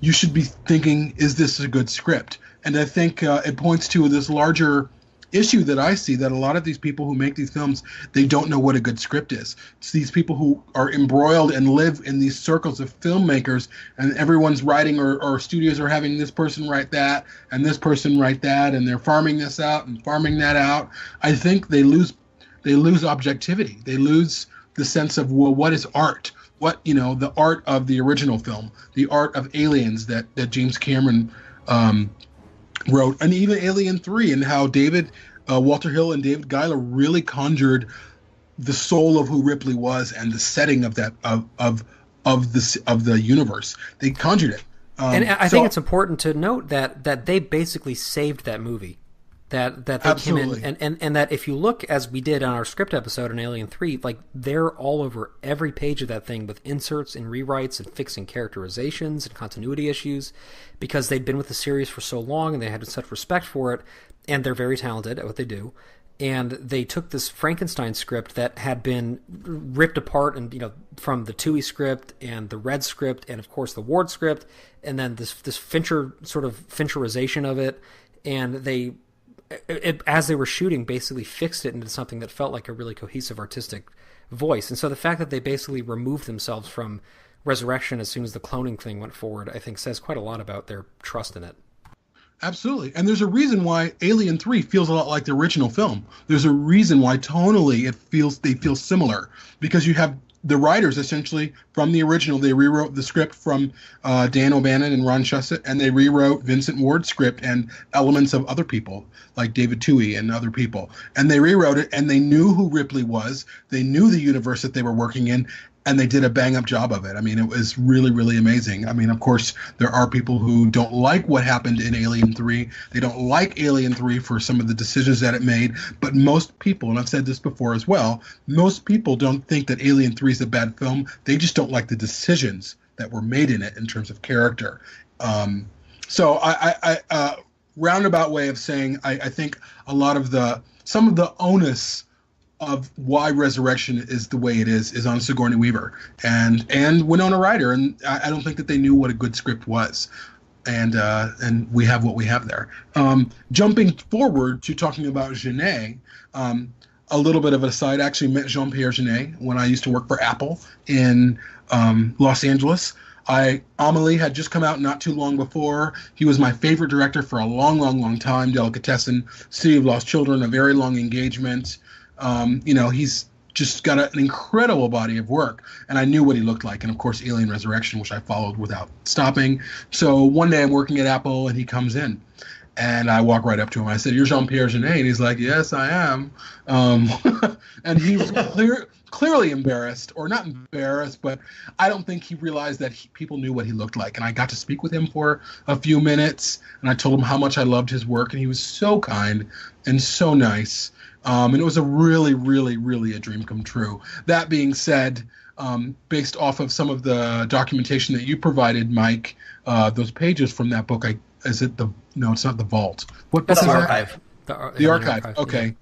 You should be thinking, is this a good script? And I think it points to this larger issue that I see, that a lot of these people who make these films, they don't know what a good script is. It's these people who are embroiled and live in these circles of filmmakers, and everyone's writing, or studios are having this person write that and this person write that, and they're farming this out and farming that out. I think they lose objectivity. They lose the sense of, well, what is art? What, the art of the original film, the art of Aliens that James Cameron wrote, and even Alien 3, and how Walter Hill and David Giler really conjured the soul of who Ripley was and the setting of that of the universe. They conjured it. And I think it's important to note that they basically saved that movie. That they absolutely came in, and that if you look, as we did on our script episode on Alien 3, like, they're all over every page of that thing with inserts and rewrites and fixing characterizations and continuity issues, because they'd been with the series for so long and they had such respect for it, and they're very talented at what they do. And they took this Frankenstein script that had been ripped apart, and from the Toohey script and the Red script and of course the Ward script, and then this Fincher sort of Fincherization of it, and as they were shooting, basically fixed it into something that felt like a really cohesive artistic voice. And so the fact that they basically removed themselves from Resurrection as soon as the cloning thing went forward, I think says quite a lot about their trust in it. Absolutely. And there's a reason why Alien 3 feels a lot like the original film. There's a reason why tonally they feel similar, because you have the writers essentially from the original. They rewrote the script from Dan O'Bannon and Ron Shusett, and they rewrote Vincent Ward's script and elements of other people like David Toohey and other people. And they rewrote it, and they knew who Ripley was. They knew the universe that they were working in, and they did a bang-up job of it. I mean, it was really, really amazing. I mean, of course, there are people who don't like what happened in Alien 3. They don't like Alien 3 for some of the decisions that it made. But most people, and I've said this before as well, most people don't think that Alien 3 is a bad film. They just don't like the decisions that were made in it in terms of character. So roundabout way of saying I think a lot of some of the onus of why Resurrection is the way it is on Sigourney Weaver and Winona Ryder, and I don't think that they knew what a good script was, and we have what we have there. Jumping forward to talking about Genet, a little bit of an aside. I actually met Jean-Pierre Genet when I used to work for Apple in Los Angeles. Amelie had just come out not too long before. He was my favorite director for a long time. Delicatessen, City of Lost Children, a very long engagement. He's just got an incredible body of work, and I knew what he looked like. And of course, Alien Resurrection, which I followed without stopping. So one day I'm working at Apple, and he comes in, and I walk right up to him. I said, "You're Jean-Pierre Genet," and he's like, "Yes, I am." And he was clearly embarrassed, or not embarrassed, but I don't think he realized that people knew what he looked like. And I got to speak with him for a few minutes, and I told him how much I loved his work, and he was so kind and so nice. And it was a really, really, really a dream come true. That being said, based off of some of the documentation that you provided, Mike, those pages from that book, it's not The Vault. What book That's is the that? archive. The archive. Okay.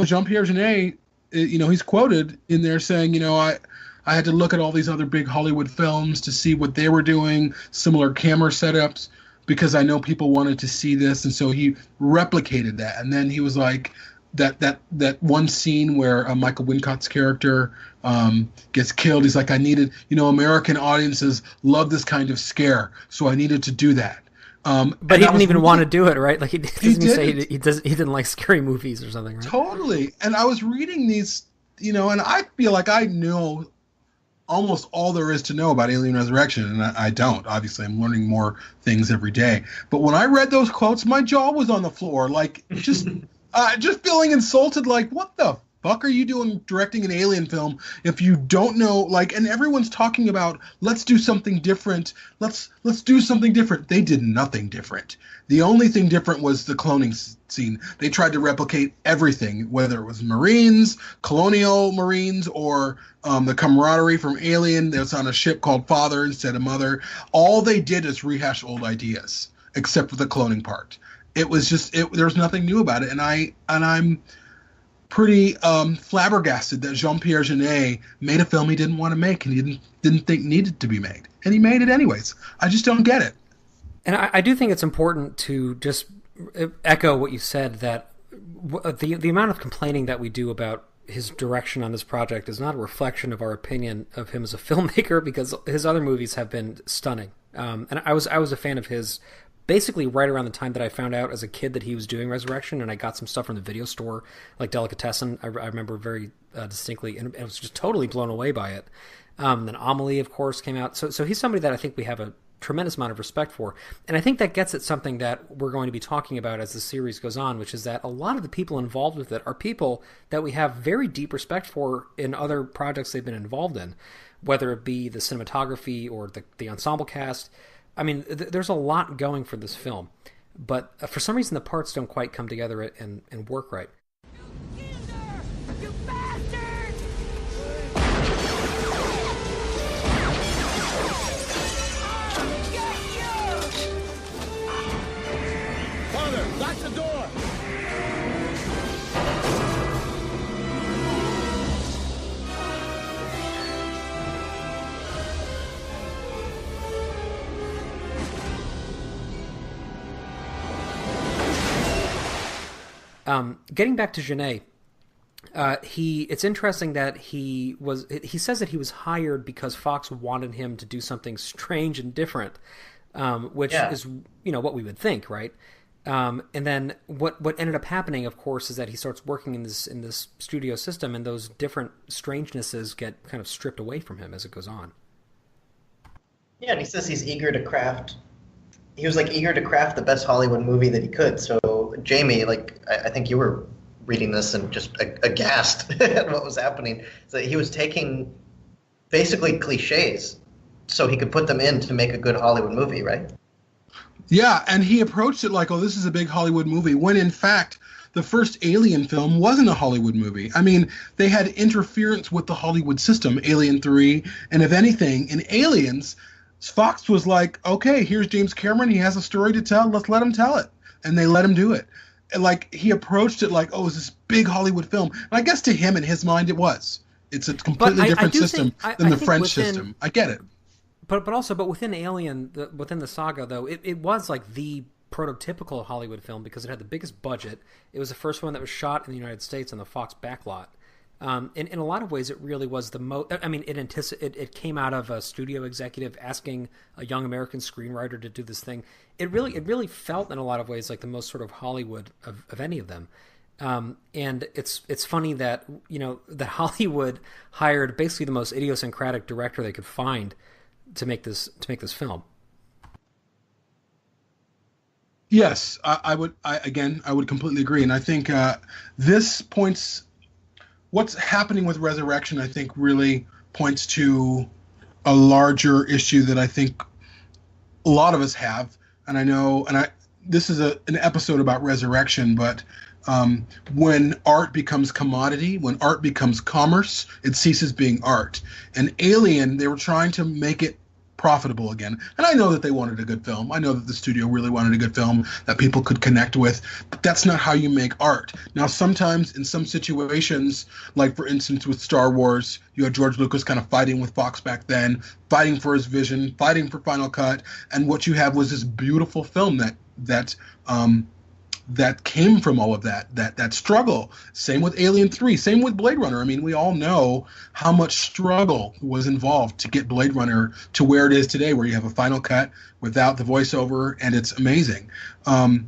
Jean-Pierre Genet, he's quoted in there saying, I had to look at all these other big Hollywood films to see what they were doing, similar camera setups, because I know people wanted to see this, and so he replicated that. And then he was like, that one scene where Michael Wincott's character gets killed. He's like, I needed, American audiences love this kind of scare, so I needed to do that. But he didn't even want to do it, right? Like he didn't like scary movies or something, right? Totally. And I was reading these, and I feel like I know almost all there is to know about Alien Resurrection, and I don't. Obviously, I'm learning more things every day. But when I read those quotes, my jaw was on the floor, like just feeling insulted. Like, what the fuck are you doing directing an alien film if you don't know? Like, and everyone's talking about let's do something different. Let's do something different. They did nothing different. The only thing different was the cloning scene. They tried to replicate everything, whether it was Marines, colonial Marines, or the camaraderie from Alien that's on a ship called Father instead of Mother. All they did is rehash old ideas, except for the cloning part. It was just there's nothing new about it, and I'm pretty flabbergasted that Jean-Pierre Genet made a film he didn't want to make and he didn't think needed to be made, and he made it anyways. I just don't get it. And I do think it's important to just echo what you said, that the amount of complaining that we do about his direction on this project is not a reflection of our opinion of him as a filmmaker, because his other movies have been stunning. And I was a fan of his basically right around the time that I found out as a kid that he was doing Resurrection, and I got some stuff from the video store, like Delicatessen. I remember very distinctly, and I was just totally blown away by it. Then Amelie, of course, came out. So he's somebody that I think we have a tremendous amount of respect for. And I think that gets at something that we're going to be talking about as the series goes on, which is that a lot of the people involved with it are people that we have very deep respect for in other projects they've been involved in, whether it be the cinematography or the ensemble cast. I mean, there's a lot going for this film, but for some reason the parts don't quite come together and work right. Lock the door! Getting back to Genet, it's interesting that he says that he was hired because Fox wanted him to do something strange and different, which is, what we would think, right? And then what ended up happening, of course, is that he starts working in this studio system, and those different strangenesses get kind of stripped away from him as it goes on. Yeah, and he says he's eager to craft. He was eager to craft the best Hollywood movie that he could. So Jamie, I think you were reading this and just aghast at what was happening. So he was taking basically cliches so he could put them in to make a good Hollywood movie, right? Yeah, and he approached it like, oh, this is a big Hollywood movie, when in fact the first Alien film wasn't a Hollywood movie. I mean, they had interference with the Hollywood system, Alien 3, and if anything, in Aliens, Fox was like, okay, here's James Cameron. He has a story to tell. Let's let him tell it. And they let him do it. And like, he approached it like, oh, it's this big Hollywood film. And I guess to him, in his mind, it was. It's a completely different system than the French system. I get it. But within Alien, within the saga, though, it was like the prototypical Hollywood film because it had the biggest budget. It was the first one that was shot in the United States on the Fox backlot. In a lot of ways, it really was the most. I mean, it came out of a studio executive asking a young American screenwriter to do this thing. It really felt in a lot of ways like the most sort of Hollywood of any of them. And it's funny that that Hollywood hired basically the most idiosyncratic director they could find to make this film. Yes, I would completely agree, and I think this points. What's happening with Resurrection, I think, really points to a larger issue that I think a lot of us have, and I know, this is an episode about Resurrection, but when art becomes commodity, when art becomes commerce, it ceases being art. And Alien, they were trying to make it profitable again. And I know that they wanted a good film. I know that the studio really wanted a good film that people could connect with, but that's not how you make art. Now, sometimes in some situations, like for instance with Star Wars, you had George Lucas kind of fighting with Fox back then, fighting for his vision, fighting for Final Cut, and what you have was this beautiful film that came from all of that struggle. Same with Alien 3, same with Blade Runner. I mean, we all know how much struggle was involved to get Blade Runner to where it is today, where you have a final cut without the voiceover, and it's amazing. But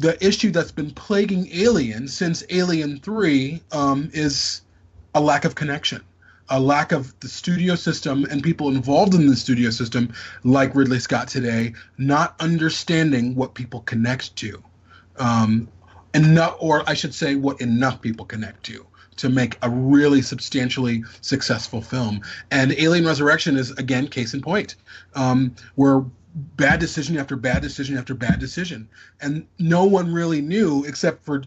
the issue that's been plaguing Alien since Alien 3 is a lack of connection. A lack of the studio system and people involved in the studio system, like Ridley Scott today, not understanding what people connect to, or I should say, what enough people connect to make a really substantially successful film. And Alien Resurrection is, again, case in point, where bad decision after bad decision after bad decision, and no one really knew except for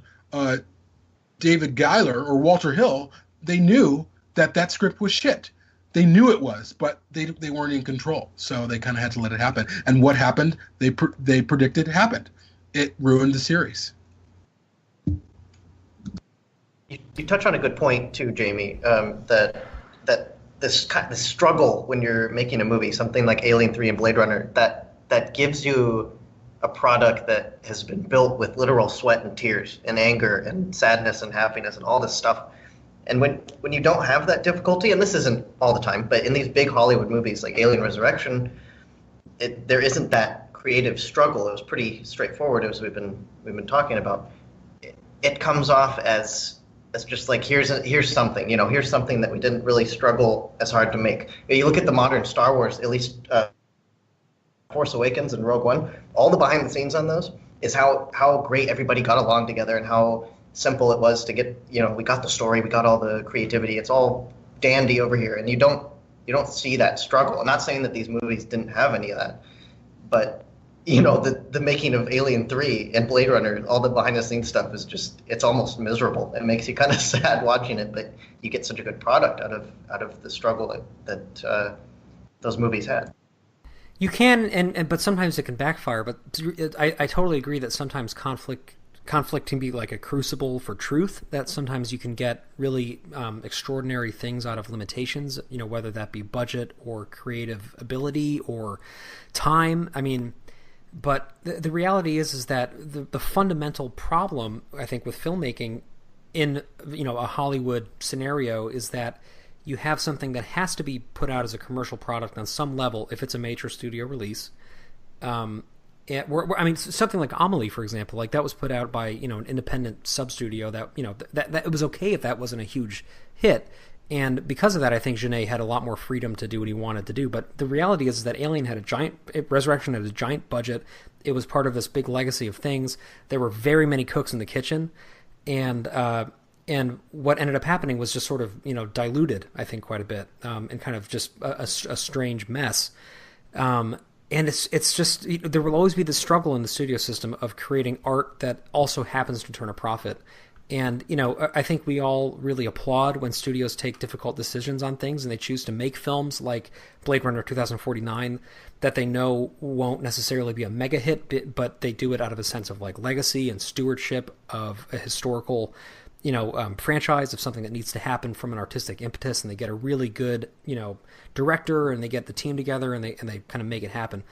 David Giler or Walter Hill. They knew that script was shit. They knew it was, but they weren't in control, so they kind of had to let it happen. And what happened? They predicted happened. It ruined the series. You touch on a good point too, Jamie. That this struggle when you're making a movie, something like Alien 3 and Blade Runner, that gives you a product that has been built with literal sweat and tears and anger and sadness and happiness and all this stuff. And when you don't have that difficulty, and this isn't all the time, but in these big Hollywood movies like Alien Resurrection, there isn't that creative struggle. It was pretty straightforward, as we've been talking about. It comes off as just like here's something, here's something that we didn't really struggle as hard to make. You look at the modern Star Wars, at least Force Awakens and Rogue One, all the behind the scenes on those is how great everybody got along together and how simple it was to get, we got the story, we got all the creativity, it's all dandy over here, and you don't see that struggle. I'm not saying that these movies didn't have any of that, but the making of Alien 3 and Blade Runner, all the behind the scenes stuff is just, it's almost miserable. It makes you kind of sad watching it, but you get such a good product out of the struggle that those movies had. You can, but sometimes it can backfire. But I totally agree that sometimes conflict can be like a crucible for truth, that sometimes you can get really extraordinary things out of limitations, whether that be budget or creative ability or time. I mean, but the reality is that the fundamental problem, I think, with filmmaking in a Hollywood scenario is that you have something that has to be put out as a commercial product on some level if it's a major studio release. Something like Amelie, for example, like that was put out by an independent sub studio that that it was okay if that wasn't a huge hit, and because of that, I think Jeunet had a lot more freedom to do what he wanted to do. But the reality is that Alien had Resurrection had a giant budget. It was part of this big legacy of things. There were very many cooks in the kitchen, and what ended up happening was just sort of diluted, I think, quite a bit, and kind of just a strange mess. And it's just, there will always be the struggle in the studio system of creating art that also happens to turn a profit. And, I think we all really applaud when studios take difficult decisions on things and they choose to make films like Blade Runner 2049 that they know won't necessarily be a mega hit, but they do it out of a sense of like legacy and stewardship of a historical, franchise, of something that needs to happen from an artistic impetus, and they get a really good, director, and they get the team together and they kind of make it happen.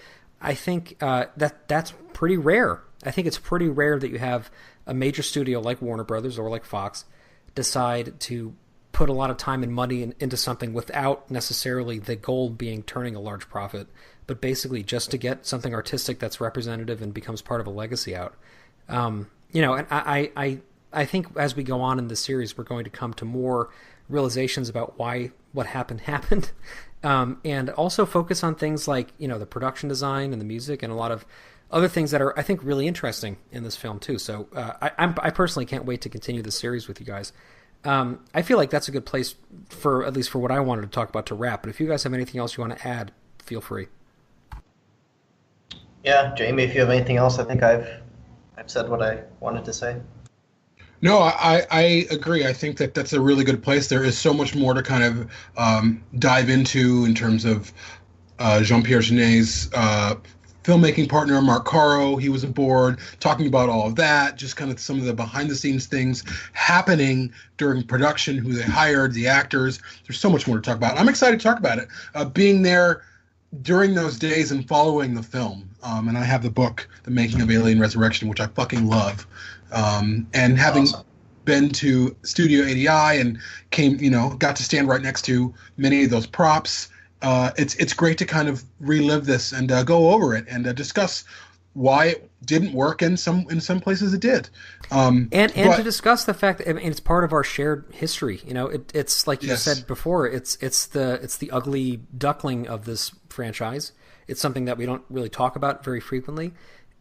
I think that's pretty rare. I think it's pretty rare that you have a major studio like Warner Brothers or like Fox decide to put a lot of time and money into something without necessarily the goal being turning a large profit, but basically just to get something artistic that's representative and becomes part of a legacy out. And I think as we go on in this series, we're going to come to more realizations about why what happened. And also focus on things like, the production design and the music and a lot of other things that are, I think, really interesting in this film too. So I personally can't wait to continue the series with you guys. I feel like that's a good place for, at least for what I wanted to talk about, to wrap. But if you guys have anything else you want to add, feel free. Yeah, Jamie, if you have anything else, I think I've said what I wanted to say. No, I agree. I think that that's a really good place. There is so much more to kind of dive into in terms of Jean-Pierre Genet's filmmaking partner, Mark Caro. He was aboard talking about all of that, just kind of some of the behind-the-scenes things happening during production, who they hired, the actors. There's so much more to talk about. I'm excited to talk about it. Being there during those days and following the film, and I have the book, The Making of Alien Resurrection, which I fucking love. And having been to Studio ADI and got to stand right next to many of those props, it's great to kind of relive this and go over it and discuss why it didn't work in some places it did. And to discuss the fact that it's part of our shared history. It's like you said before, it's the ugly duckling of this franchise. It's something that we don't really talk about very frequently.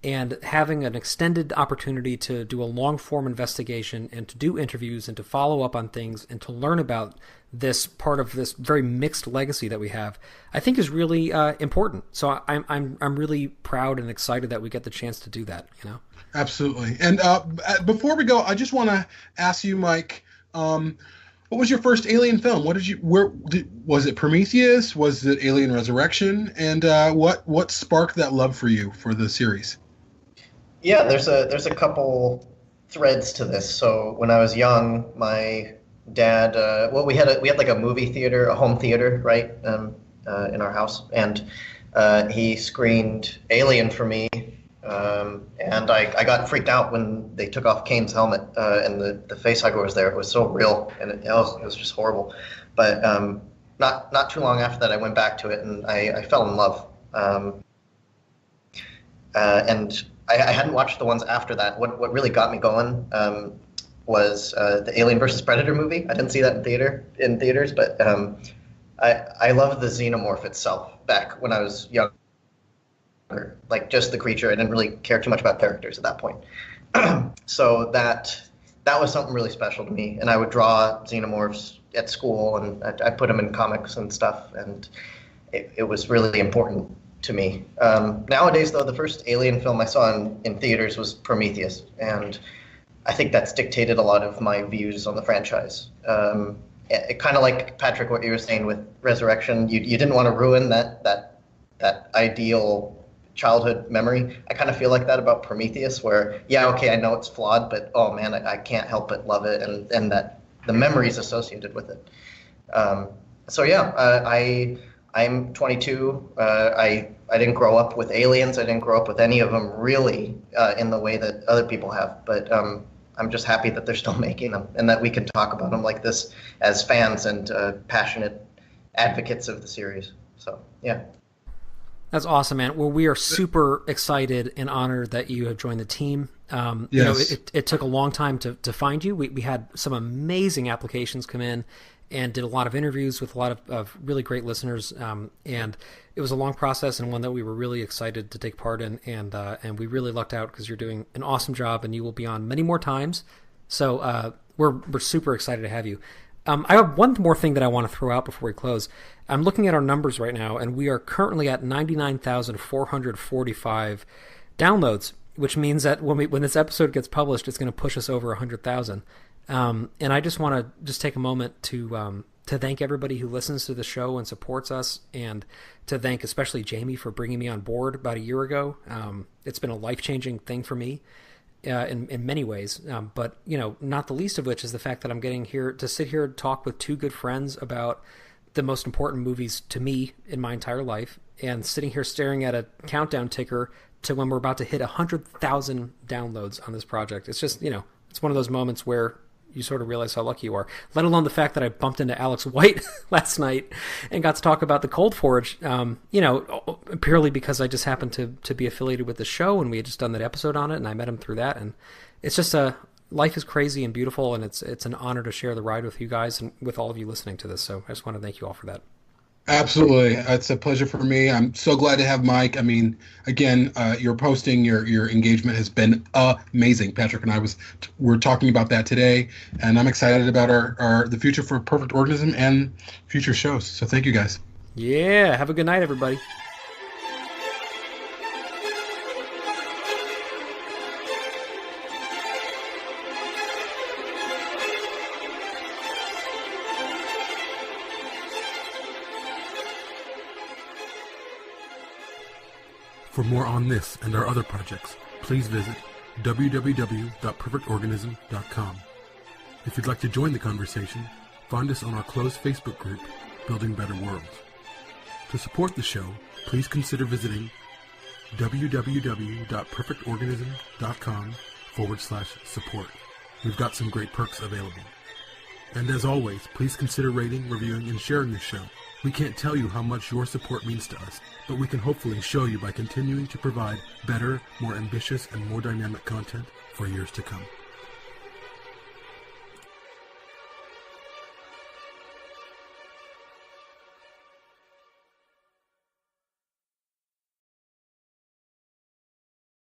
And having an extended opportunity to do a long-form investigation and to do interviews and to follow up on things and to learn about this part of this very mixed legacy that we have, I think is really important. So I'm really proud and excited that we get the chance to do that. Absolutely. And before we go, I just want to ask you, Mike, what was your first Alien film? Was it Prometheus? Was it Alien Resurrection? And what sparked that love for you for the series? Yeah, there's a couple threads to this. So when I was young, my dad, we had like a movie theater, a home theater, right, in our house, and he screened Alien for me, and I got freaked out when they took off Kane's helmet and the facehugger was there. It was so real, and it was just horrible. But not too long after that, I went back to it, and I fell in love. And I hadn't watched the ones after that. What really got me going was the Alien vs. Predator movie. I didn't see that in theaters, but I love the xenomorph itself back when I was younger. Like just the creature. I didn't really care too much about characters at that point. So that was something really special to me. And I would draw xenomorphs at school, and I put them in comics and stuff, and it was really important to me. Nowadays, though, the first Alien film I saw in theaters was Prometheus, and I think that's dictated a lot of my views on the franchise. It kind of like, Patrick, what you were saying with Resurrection, you didn't want to ruin that ideal childhood memory. I kind of feel like that about Prometheus, where, yeah, okay, I know it's flawed, but oh man, I can't help but love it, and that the memories associated with it. So yeah, I'm 22. I didn't grow up with aliens. I didn't grow up with any of them really in the way that other people have. But I'm just happy that they're still making them and that we can talk about them like this as fans and passionate advocates of the series. So, yeah. That's awesome, man. Well, we are super excited and honored that you have joined the team. Yes. It took a long time to find you. We had some amazing applications come in and did a lot of interviews with a lot of really great listeners. And it was a long process and one that we were really excited to take part in. And we really lucked out because you're doing an awesome job and you will be on many more times. So we're super excited to have you. I have one more thing that I want to throw out before we close. I'm looking at our numbers right now, and we are currently at 99,445 downloads, which means that when this episode gets published, it's going to push us over 100,000. And I just want to just take a moment to thank everybody who listens to the show and supports us, and to thank especially Jamie for bringing me on board about a year ago. It's been a life-changing thing for me in many ways, but not the least of which is the fact that I'm getting here to sit here and talk with two good friends about the most important movies to me in my entire life, and sitting here staring at a countdown ticker to when we're about to hit 100,000 downloads on this project. It's just, it's one of those moments where you sort of realize how lucky you are, let alone the fact that I bumped into Alex White last night and got to talk about the Cold Forge, purely because I just happened to be affiliated with the show, and we had just done that episode on it, and I met him through that. And it's just life is crazy and beautiful, and it's an honor to share the ride with you guys and with all of you listening to this. So I just want to thank you all for that. Absolutely. It's a pleasure for me. I'm so glad to have Mike. I mean, again, your posting, your engagement has been amazing. Patrick and I we're talking about that today, and I'm excited about the future for Perfect Organism and future shows. So thank you guys. Yeah. Have a good night, everybody. For more on this and our other projects, please visit www.perfectorganism.com. If you'd like to join the conversation, find us on our closed Facebook group, Building Better Worlds. To support the show, please consider visiting www.perfectorganism.com/support. We've got some great perks available. And as always, please consider rating, reviewing, and sharing the show. We can't tell you how much your support means to us, but we can hopefully show you by continuing to provide better, more ambitious, and more dynamic content for years to come.